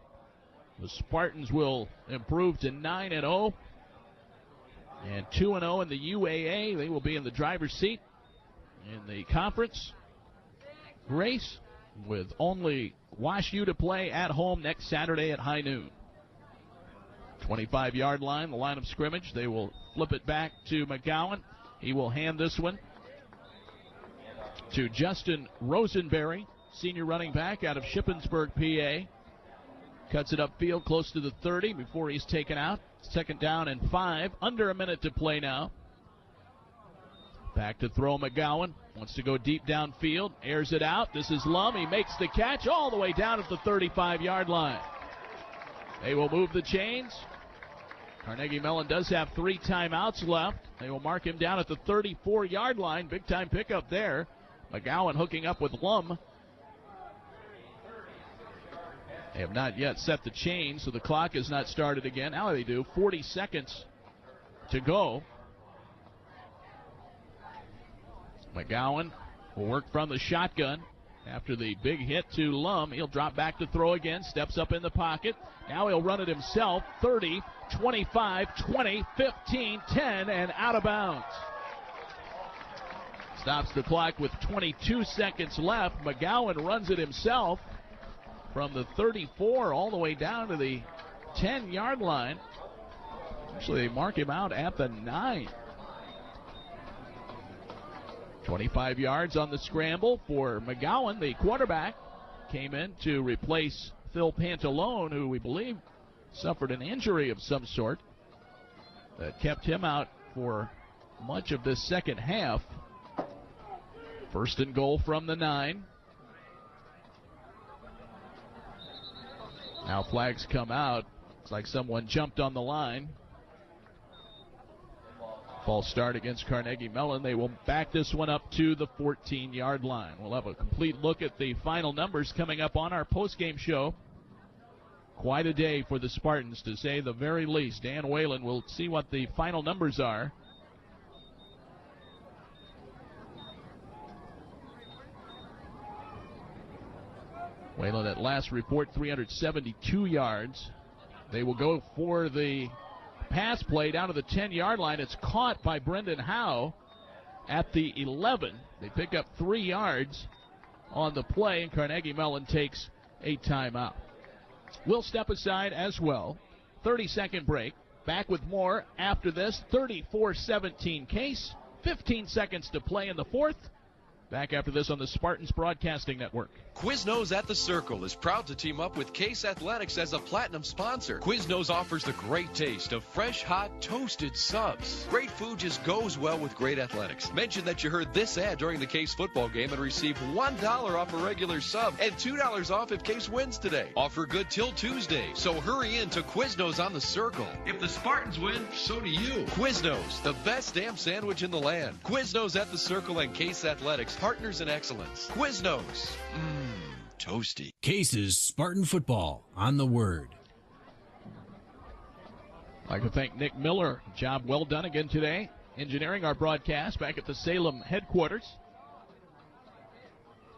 The Spartans will improve to 9-0. And 2-0 in the UAA. They will be in the driver's seat in the conference race, with only Wash U to play at home next Saturday at high noon. 25-yard line, the line of scrimmage. They will flip it back to McGowan. He will hand this one to Justin Rosenberry, senior running back out of Shippensburg, PA. Cuts it upfield close to the 30 before he's taken out. 2nd down and 5. Under a minute to play now. Back to throw McGowan. Wants to go deep downfield. Airs it out. This is Lum. He makes the catch all the way down at the 35-yard line. They will move the chains. Carnegie Mellon does have 3 timeouts left. They will mark him down at the 34-yard line. Big time pickup there. McGowan hooking up with Lum. They have not yet set the chain, so the clock has not started again. Now they do. 40 seconds to go. McGowan will work from the shotgun. After the big hit to Lum, he'll drop back to throw again. Steps up in the pocket. Now he'll run it himself. 30, 25, 20, 15, 10, and out of bounds. Stops the clock with 22 seconds left. McGowan runs it himself from the 34 all the way down to the 10-yard line. Actually, they mark him out at the 9. 25 yards on the scramble for McGowan. The quarterback came in to replace Phil Pantalone, who we believe suffered an injury of some sort that kept him out for much of this second half. 1st and goal from the 9. Now flags come out. Looks like someone jumped on the line. False start against Carnegie Mellon. They will back this one up to the 14-yard line. We'll have a complete look at the final numbers coming up on our postgame show. Quite a day for the Spartans, to say the very least. Dan Whalen will see what the final numbers are. Whalen at last report 372 yards. They will go for the pass play down to the 10-yard line. It's caught by Brendan Howe at the 11. They pick up 3 yards on the play, and Carnegie Mellon takes a timeout. We'll step aside as well. 30-second break. Back with more after this. 34-17 Case. 15 seconds to play in the 4th. Back after this on the Spartans Broadcasting Network. Quiznos at the Circle is proud to team up with Case Athletics as a platinum sponsor. Quiznos offers the great taste of fresh, hot, toasted subs. Great food just goes well with great athletics. Mention that you heard this ad during the Case football game and receive $1 off a regular sub and $2 off if Case wins today. Offer good till Tuesday, so hurry in to Quiznos on the Circle. If the Spartans win, so do you. Quiznos, the best damn sandwich in the land. Quiznos at the Circle and Case Athletics, partners in excellence. Quiznos. Toasty. Case's Spartan Football on the Word. I'd like to thank Nick Miller. Job well done again today engineering our broadcast back at the Salem headquarters.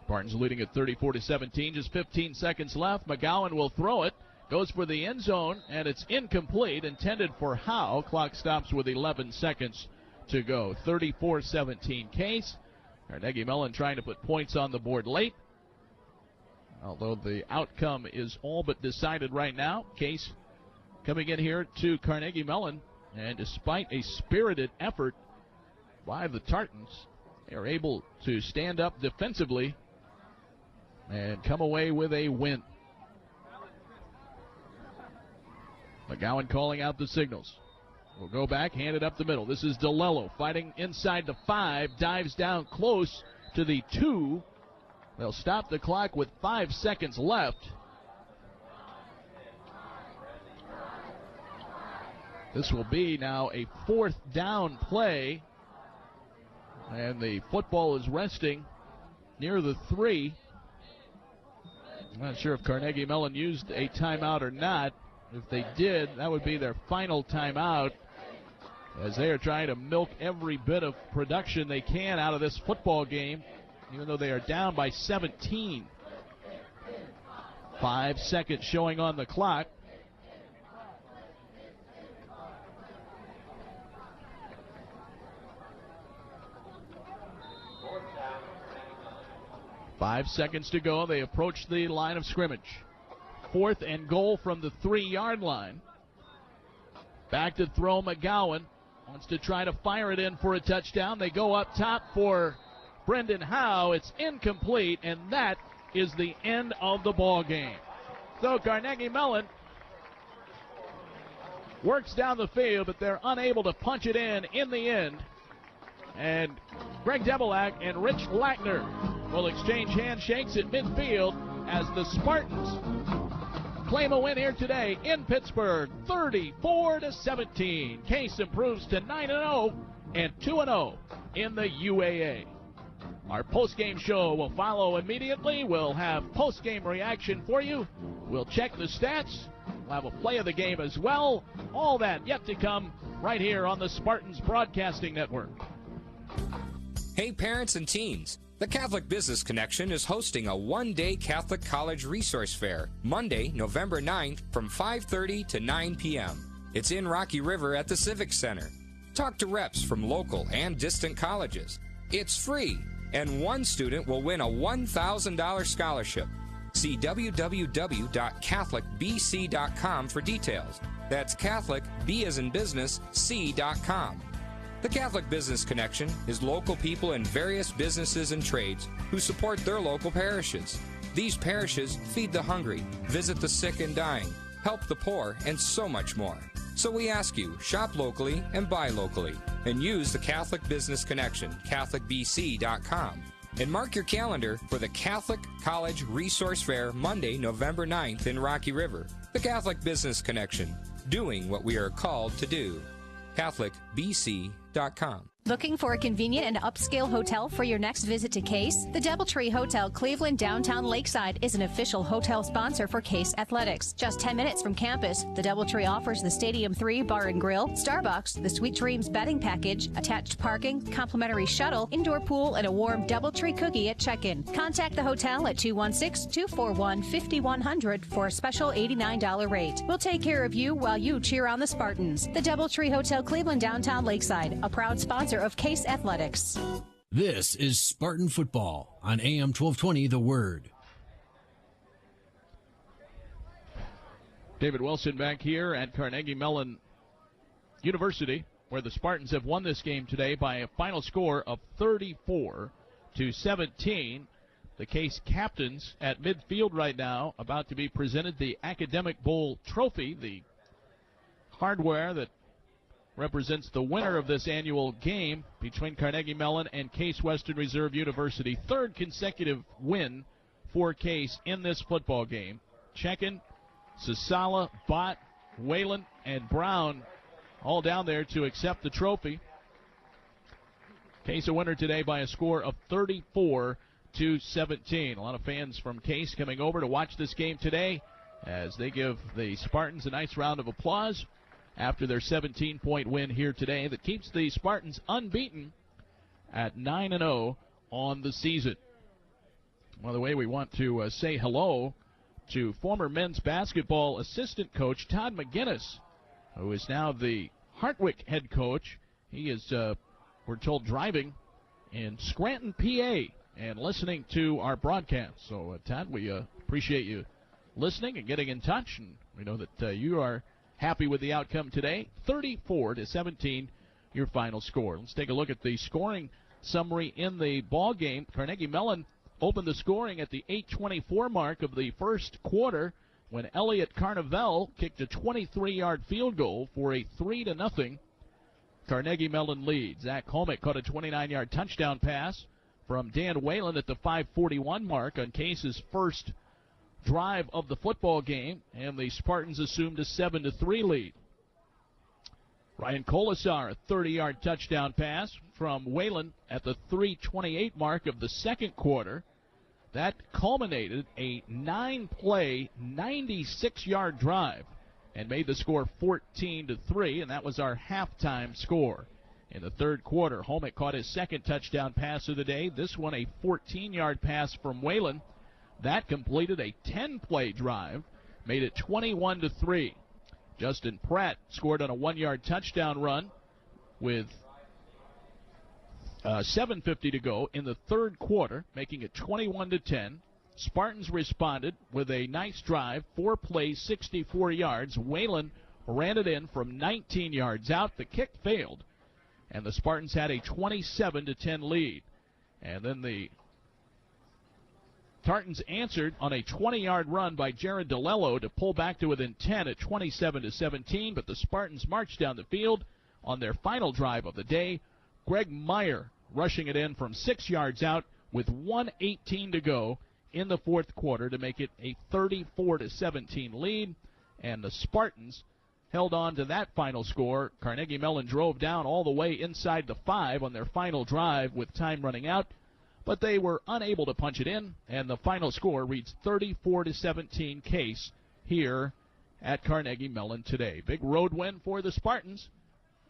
Spartans leading at 34-17, just 15 seconds left. McGowan will throw it, goes for the end zone, and it's incomplete, intended for Howe. Clock stops with 11 seconds to go. 34-17 Case. Carnegie Mellon trying to put points on the board late, although the outcome is all but decided right now. Case coming in here to Carnegie Mellon, and despite a spirited effort by the Tartans, they are able to stand up defensively and come away with a win. McGowan calling out the signals. We'll go back, hand it up the middle. This is DeLello fighting inside the 5, dives down close to the 2. They'll stop the clock with 5 seconds left. This will be now a 4th down play, and the football is resting near the 3. I'm not sure if Carnegie Mellon used a timeout or not. If they did, that would be their final timeout, as they are trying to milk every bit of production they can out of this football game, even though they are down by 17. 5 seconds showing on the clock. Five seconds to go. They approach the line of scrimmage. 4th and goal from the 3-yard line. Back to throw. McGowan wants to try to fire it in for a touchdown. They go up top for Brendan Howe. It's incomplete, and that is the end of the ball game. So Carnegie Mellon works down the field, but they're unable to punch it in the end. And Greg Debelak and Rich Lackner will exchange handshakes at midfield as the Spartans claim a win here today in Pittsburgh, 34-17. Case improves to 9-0 and 2-0 in the UAA. Our post-game show will follow immediately. We'll have post-game reaction for you. We'll check the stats. We'll have a play of the game as well. All that yet to come right here on the Spartans Broadcasting Network. Hey, parents and teens. The Catholic Business Connection is hosting a one-day Catholic College Resource Fair, Monday, November 9th from 5:30 to 9 p.m. It's in Rocky River at the Civic Center. Talk to reps from local and distant colleges. It's free, and one student will win a $1,000 scholarship. See www.catholicbc.com for details. That's Catholic, B as in business, C.com. The Catholic Business Connection is local people in various businesses and trades who support their local parishes. These parishes feed the hungry, visit the sick and dying, help the poor, and so much more. So we ask you, shop locally and buy locally, and use the Catholic Business Connection, CatholicBC.com. And mark your calendar for the Catholic College Resource Fair, Monday, November 9th in Rocky River. The Catholic Business Connection, doing what we are called to do. CatholicBC.com. Looking for a convenient and upscale hotel for your next visit to Case? The DoubleTree Hotel Cleveland Downtown Lakeside is an official hotel sponsor for Case Athletics. Just 10 minutes from campus, the DoubleTree offers the Stadium 3 Bar and Grill, Starbucks, the Sweet Dreams betting package, attached parking, complimentary shuttle, indoor pool, and a warm DoubleTree cookie at check-in. Contact the hotel at 216-241-5100 for a special $89 rate. We'll take care of you while you cheer on the Spartans. The DoubleTree Hotel Cleveland Downtown Lakeside, a proud sponsor of Case Athletics. This is Spartan Football on AM 1220 The Word. David Wilson back here at Carnegie Mellon University, where the Spartans have won this game today by a final score of 34-17. The Case captains at midfield right now, about to be presented the Academic Bowl trophy, the hardware that represents the winner of this annual game between Carnegie Mellon and Case Western Reserve University. Third consecutive win for Case in this football game. Checkin, Sasala, Bott, Whalen, and Brown all down there to accept the trophy. Case a winner today by a score of 34-17. A lot of fans from Case coming over to watch this game today as they give the Spartans a nice round of applause after their 17-point win here today that keeps the Spartans unbeaten at 9-0 on the season. By the way, we want to say hello to former men's basketball assistant coach Todd McGinnis, who is now the Hartwick head coach. He is, we're told, driving in Scranton, PA, and listening to our broadcast. So, Todd, we appreciate you listening and getting in touch, and we know that you are happy with the outcome today. 34-17, your final score. Let's take a look at the scoring summary in the ball game. Carnegie Mellon opened the scoring at the 8:24 mark of the first quarter when Elliot Carnival kicked a 23-yard field goal for a 3-0 Carnegie Mellon lead. Zach Homick caught a 29-yard touchdown pass from Dan Whalen at the 5:41 mark on Case's first drive of the football game, and the Spartans assumed a 7-3 lead. Ryan Colasar, a 30-yard touchdown pass from Whalen at the 3:28 mark of the second quarter. That culminated a 9-play, 96-yard drive and made the score 14-3, and that was our halftime score. In the third quarter, Homick caught his second touchdown pass of the day. This one a 14-yard pass from Whalen. That completed a 10-play drive, made it 21-3. Justin Pratt scored on a 1-yard touchdown run with 7:50 to go in the third quarter, making it 21-10. Spartans responded with a nice drive, 4 plays, 64 yards. Whalen ran it in from 19 yards out. The kick failed, and the Spartans had a 27-10 lead. And then the Tartans answered on a 20-yard run by Jared DeLello to pull back to within 10 at 27-17, but the Spartans marched down the field on their final drive of the day. Greg Meyer rushing it in from 6 yards out with 1:18 to go in the fourth quarter to make it a 34-17 lead, and the Spartans held on to that final score. Carnegie Mellon drove down all the way inside the 5 on their final drive with time running out, but they were unable to punch it in, and the final score reads 34-17 Case here at Carnegie Mellon today. Big road win for the Spartans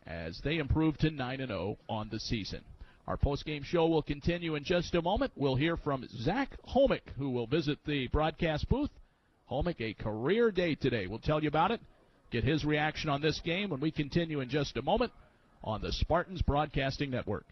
as they improve to 9-0 on the season. Our post-game show will continue in just a moment. We'll hear from Zach Homick, who will visit the broadcast booth. Homick, a career day today. We'll tell you about it. Get his reaction on this game when we continue in just a moment on the Spartans Broadcasting Network.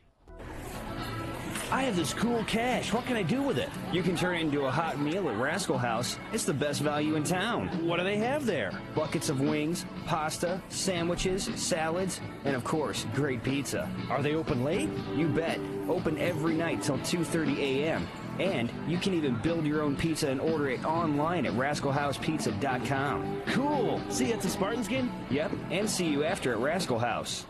I have this cool cash. What can I do with it? You can turn it into a hot meal at Rascal House. It's the best value in town. What do they have there? Buckets of wings, pasta, sandwiches, salads, and of course, great pizza. Are they open late? You bet. Open every night till 2:30 a.m. And you can even build your own pizza and order it online at rascalhousepizza.com. Cool. See you at the Spartans game? Yep, and see you after at Rascal House.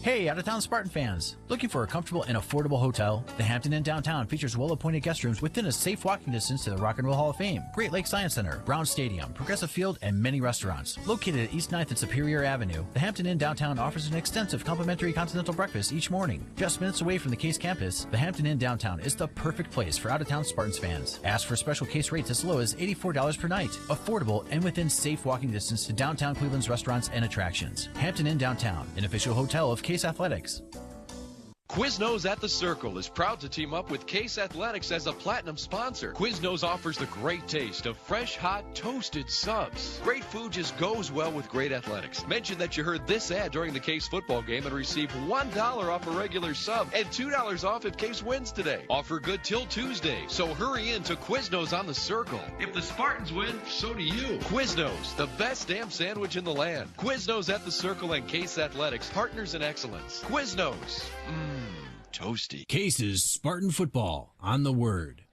Hey, out-of-town Spartan fans! Looking for a comfortable and affordable hotel? The Hampton Inn Downtown features well-appointed guest rooms within a safe walking distance to the Rock and Roll Hall of Fame, Great Lakes Science Center, Brown Stadium, Progressive Field, and many restaurants. Located at East 9th and Superior Avenue, the Hampton Inn Downtown offers an extensive complimentary continental breakfast each morning. Just minutes away from the Case campus, the Hampton Inn Downtown is the perfect place for out-of-town Spartans fans. Ask for special Case rates as low as $84 per night. Affordable and within safe walking distance to downtown Cleveland's restaurants and attractions. Hampton Inn Downtown, an official hotel of Case Athletics. Quiznos at the Circle is proud to team up with Case Athletics as a platinum sponsor. Quiznos offers the great taste of fresh, hot, toasted subs. Great food just goes well with great athletics. Mention that you heard this ad during the Case football game and receive $1 off a regular sub and $2 off if Case wins today. Offer good till Tuesday, so hurry in to Quiznos on the Circle. If the Spartans win, so do you. Quiznos, the best damn sandwich in the land. Quiznos at the Circle and Case Athletics, partners in excellence. Quiznos. Toasty. Case's Spartan football on the Word.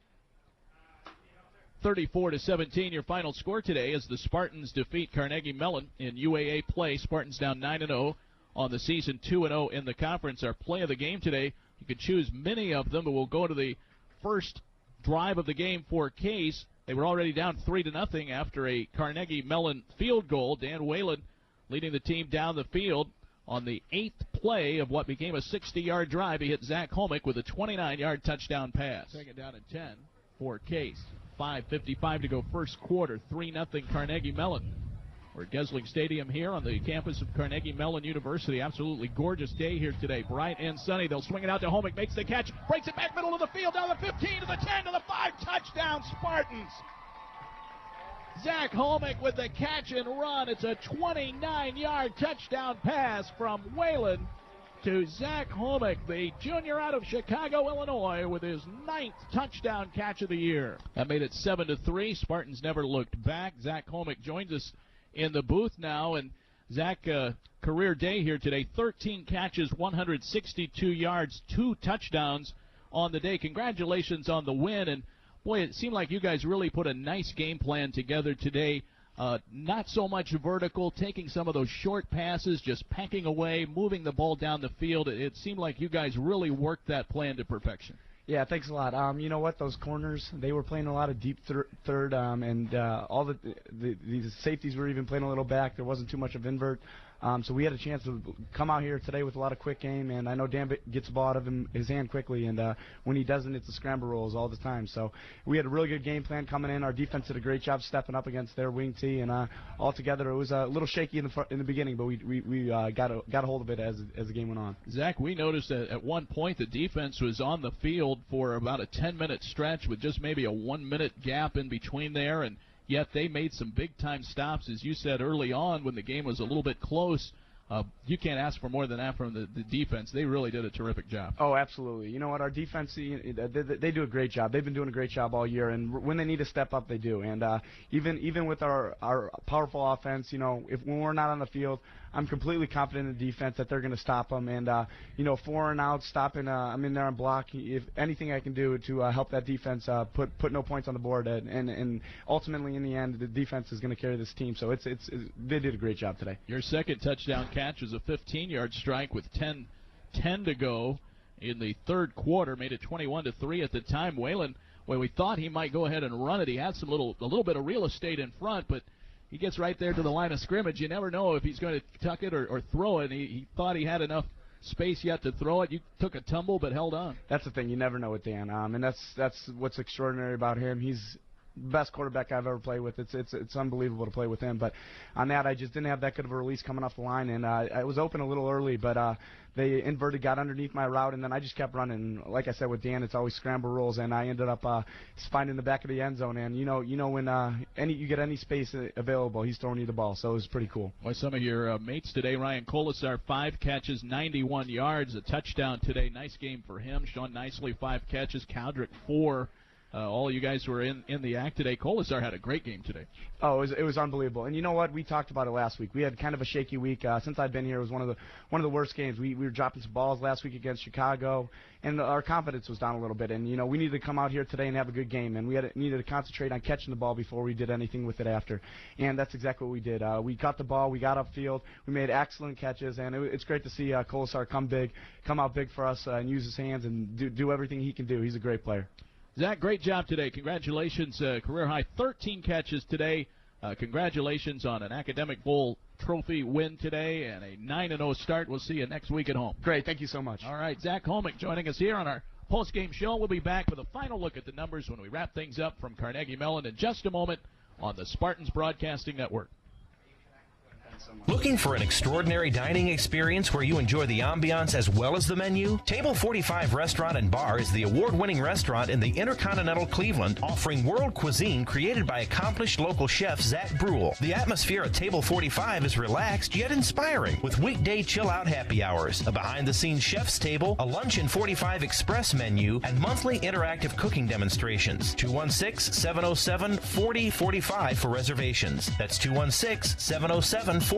34-17, your final score today as the Spartans defeat Carnegie Mellon in UAA play. Spartans down 9-0 on the season, 2-0 in the conference. Our play of the game today, you could choose many of them, but we'll go to the first drive of the game for Case. They were already down 3-0 after a Carnegie Mellon field goal. Dan Whalen leading the team down the field. On the 8th play of what became a 60-yard drive, he hit Zach Homick with a 29-yard touchdown pass. Second down and 10 for Case. 5:55 to go first quarter. 3-0 Carnegie Mellon. We're at Gesling Stadium here on the campus of Carnegie Mellon University. Absolutely gorgeous day here today. Bright and sunny. They'll swing it out to Homick. Makes the catch. Breaks it back middle of the field. Down the 15 to the 10 to the 5. Touchdown Spartans. Zach Homick with the catch and run. It's a 29-yard touchdown pass from Whalen to Zach Homick, the junior out of Chicago, Illinois, with his 9th touchdown catch of the year. That made it 7-3. Spartans never looked back. Zach Homick joins us in the booth now, and Zach, career day here today, 13 catches, 162 yards, 2 touchdowns on the day. Congratulations on the win, and boy, it seemed like you guys really put a nice game plan together today. Not so much vertical, taking some of those short passes, just packing away, moving the ball down the field. It seemed like you guys really worked that plan to perfection. Yeah, thanks a lot. You know what? Those corners, they were playing a lot of deep third, and all the safeties were even playing a little back. There wasn't too much of invert. So we had a chance to come out here today with a lot of quick game, and I know Dan gets the ball out of his hand quickly, and when he doesn't, it's the scramble rolls all the time. So we had a really good game plan coming in. Our defense did a great job stepping up against their wing tee, and altogether it was a little shaky in the beginning, but we got a hold of it as the game went on. Zach, we noticed that at one point the defense was on the field for about a 10-minute stretch with just maybe a 1-minute gap in between there, and yet they made some big-time stops, as you said early on when the game was a little bit close. You can't ask for more than that from the defense. They really did a terrific job. Oh, absolutely. You know what? Our defense, they do a great job. They've been doing a great job all year, and when they need to step up, they do. And even with our powerful offense, when we're not on the field, I'm completely confident in the defense that they're going to stop them. And, 4 and out, stopping, I'm in there on block. If anything I can do to help that defense put no points on the board, and ultimately in the end, the defense is going to carry this team. So they did a great job today. Your second touchdown catch was a 15-yard strike with 10 to go in the third quarter. Made it 21-3 at the time. Whalen, we thought he might go ahead and run it. He had a little bit of real estate in front, but he gets right there to the line of scrimmage. You never know if he's going to tuck it or throw it. He thought he had enough space yet to throw it. You took a tumble but held on. That's the thing. You never know with Dan. And that's what's extraordinary about him. He's best quarterback I've ever played with. It's unbelievable to play with him. But on that, I just didn't have that good of a release coming off the line, and I was open a little early, but they inverted, got underneath my route, and then I just kept running. Like I said with Dan, it's always scramble rolls, and I ended up finding the back of the end zone. And when you get any space available, he's throwing you the ball. So it was pretty cool. Well, some of your mates today, Ryan Colasar, 5 catches, 91 yards, a touchdown today. Nice game for him. Sean Nicely, 5 catches. Cowdrick, 4. All you guys who were in the act today. Colasar had a great game today. Oh, it was unbelievable. And you know what? We talked about it last week. We had kind of a shaky week. Since I've been here, it was one of the worst games. We were dropping some balls last week against Chicago, and our confidence was down a little bit. And, we needed to come out here today and have a good game, and we needed to concentrate on catching the ball before we did anything with it after. And that's exactly what we did. We caught the ball. We got upfield. We made excellent catches, and it's great to see Colasar come out big for us and use his hands and do everything he can do. He's a great player. Zach, great job today. Congratulations. Career high 13 catches today. Congratulations on an Academic Bowl trophy win today and a 9-0 start. We'll see you next week at home. Great. Thank you so much. All right. Zach Homick joining us here on our post-game show. We'll be back with a final look at the numbers when we wrap things up from Carnegie Mellon in just a moment on the Spartans Broadcasting Network. Looking for an extraordinary dining experience where you enjoy the ambiance as well as the menu? Table 45 Restaurant and Bar is the award-winning restaurant in the Intercontinental Cleveland, offering world cuisine created by accomplished local chef Zach Brule. The atmosphere at Table 45 is relaxed yet inspiring, with weekday chill-out happy hours, a behind-the-scenes chef's table, a Lunch in 45 Express menu, and monthly interactive cooking demonstrations. 216-707-4045 for reservations. That's 216-707-4045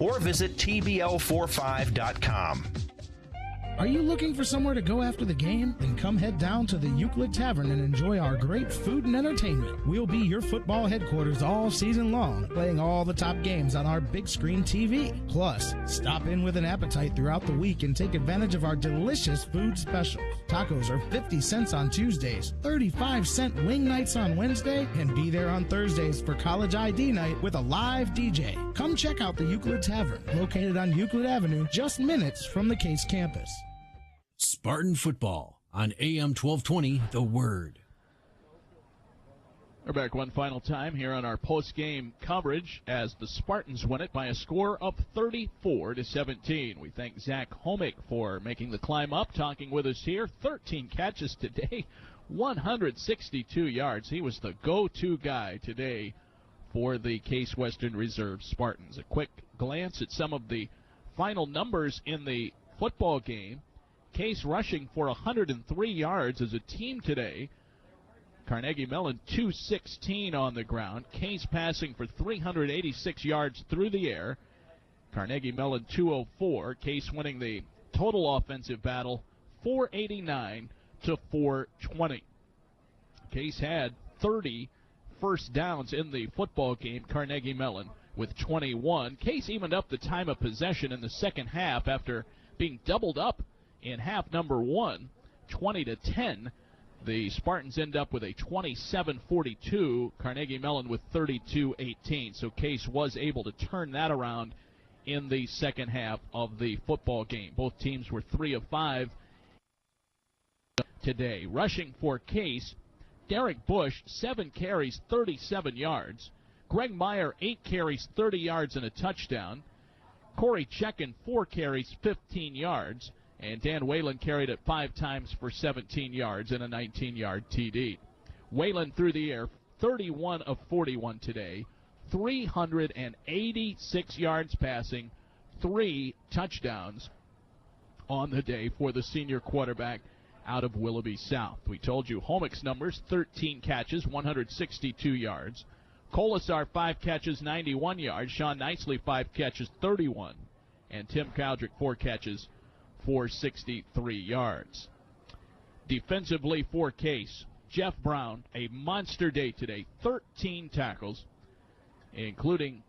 or visit tbl45.com. Are you looking for somewhere to go after the game? Then come head down to the Euclid Tavern and enjoy our great food and entertainment. We'll be your football headquarters all season long, playing all the top games on our big screen TV. Plus, stop in with an appetite throughout the week and take advantage of our delicious food specials. Tacos are 50 cents on Tuesdays, 35-cent wing nights on Wednesday, and be there on Thursdays for college ID night with a live DJ. Come check out the Euclid Tavern, located on Euclid Avenue, just minutes from the Case campus. Spartan football on AM 1220, The Word. We're back one final time here on our post-game coverage as the Spartans win it by a score of 34-17. We thank Zach Homick for making the climb up, talking with us here. 13 catches today, 162 yards. He was the go-to guy today for the Case Western Reserve Spartans. A quick glance at some of the final numbers in the football game. Case rushing for 103 yards as a team today. Carnegie Mellon 216 on the ground. Case passing for 386 yards through the air. Carnegie Mellon 204. Case winning the total offensive battle 489 to 420. Case had 30 first downs in the football game. Carnegie Mellon with 21. Case evened up the time of possession in the second half after being doubled up in half number one, 20-10. The Spartans end up with a 27-42, Carnegie Mellon with 32-18. So Case was able to turn that around in the second half of the football game. Both teams were 3 of 5 today. Rushing for Case, Derek Bush, 7 carries, 37 yards. Greg Meyer, 8 carries, 30 yards and a touchdown. Corey Checken, 4 carries, 15 yards. And Dan Whalen carried it 5 times for 17 yards and a 19-yard TD. Whalen through the air, 31 of 41 today, 386 yards passing, 3 touchdowns on the day for the senior quarterback out of Willoughby South. We told you Homick's numbers, 13 catches, 162 yards. Colasar, 5 catches, 91 yards. Sean Nicely, 5 catches, 31. And Tim Cowdrick, 4 catches, 463 yards. Defensively for Case, Jeff Brown, a monster day today, 13 tackles, including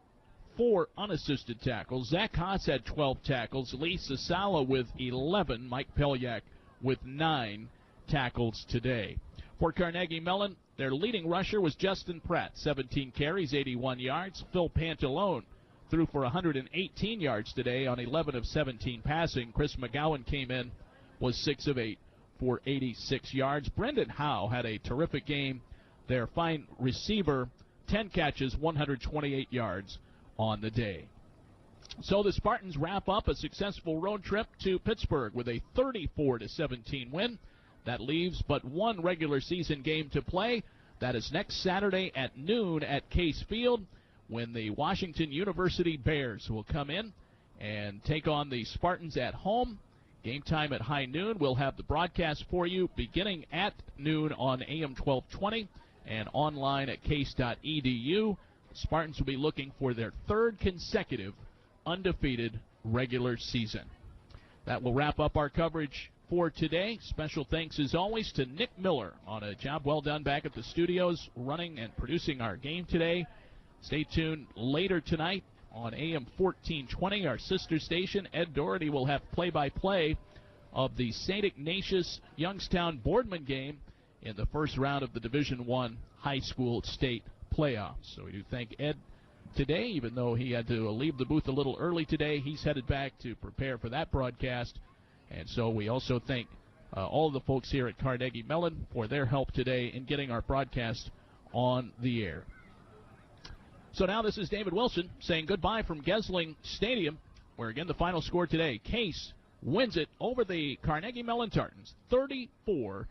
4 unassisted tackles. Zach Haas had 12 tackles, Lee Sasala with 11, Mike Pelyak with 9 tackles today. For Carnegie Mellon, their leading rusher was Justin Pratt, 17 carries, 81 yards. Phil Pantalone threw for 118 yards today on 11 of 17 passing. Chris McGowan came in, was 6 of 8 for 86 yards. Brendan Howe had a terrific game. Their fine receiver, 10 catches, 128 yards on the day. So the Spartans wrap up a successful road trip to Pittsburgh with a 34-17 win. That leaves but one regular season game to play. That is next Saturday at noon at Case Field, when the Washington University Bears will come in and take on the Spartans at home. Game time at high noon. We'll have the broadcast for you beginning at noon on AM 1220 and online at case.edu. Spartans will be looking for their 3rd consecutive undefeated regular season. That will wrap up our coverage for today. Special thanks as always to Nick Miller on a job well done back at the studios, running and producing our game today. Stay tuned later tonight on AM 1420, our sister station. Ed Doherty will have play-by-play of the St. Ignatius Youngstown Boardman game in the first round of the Division I high school state playoffs. So we do thank Ed today, even though he had to leave the booth a little early today. He's headed back to prepare for that broadcast. And so we also thank all of the folks here at Carnegie Mellon for their help today in getting our broadcast on the air. So now this is David Wilson saying goodbye from Gesling Stadium, where again the final score today, Case wins it over the Carnegie Mellon Tartans, 34-17.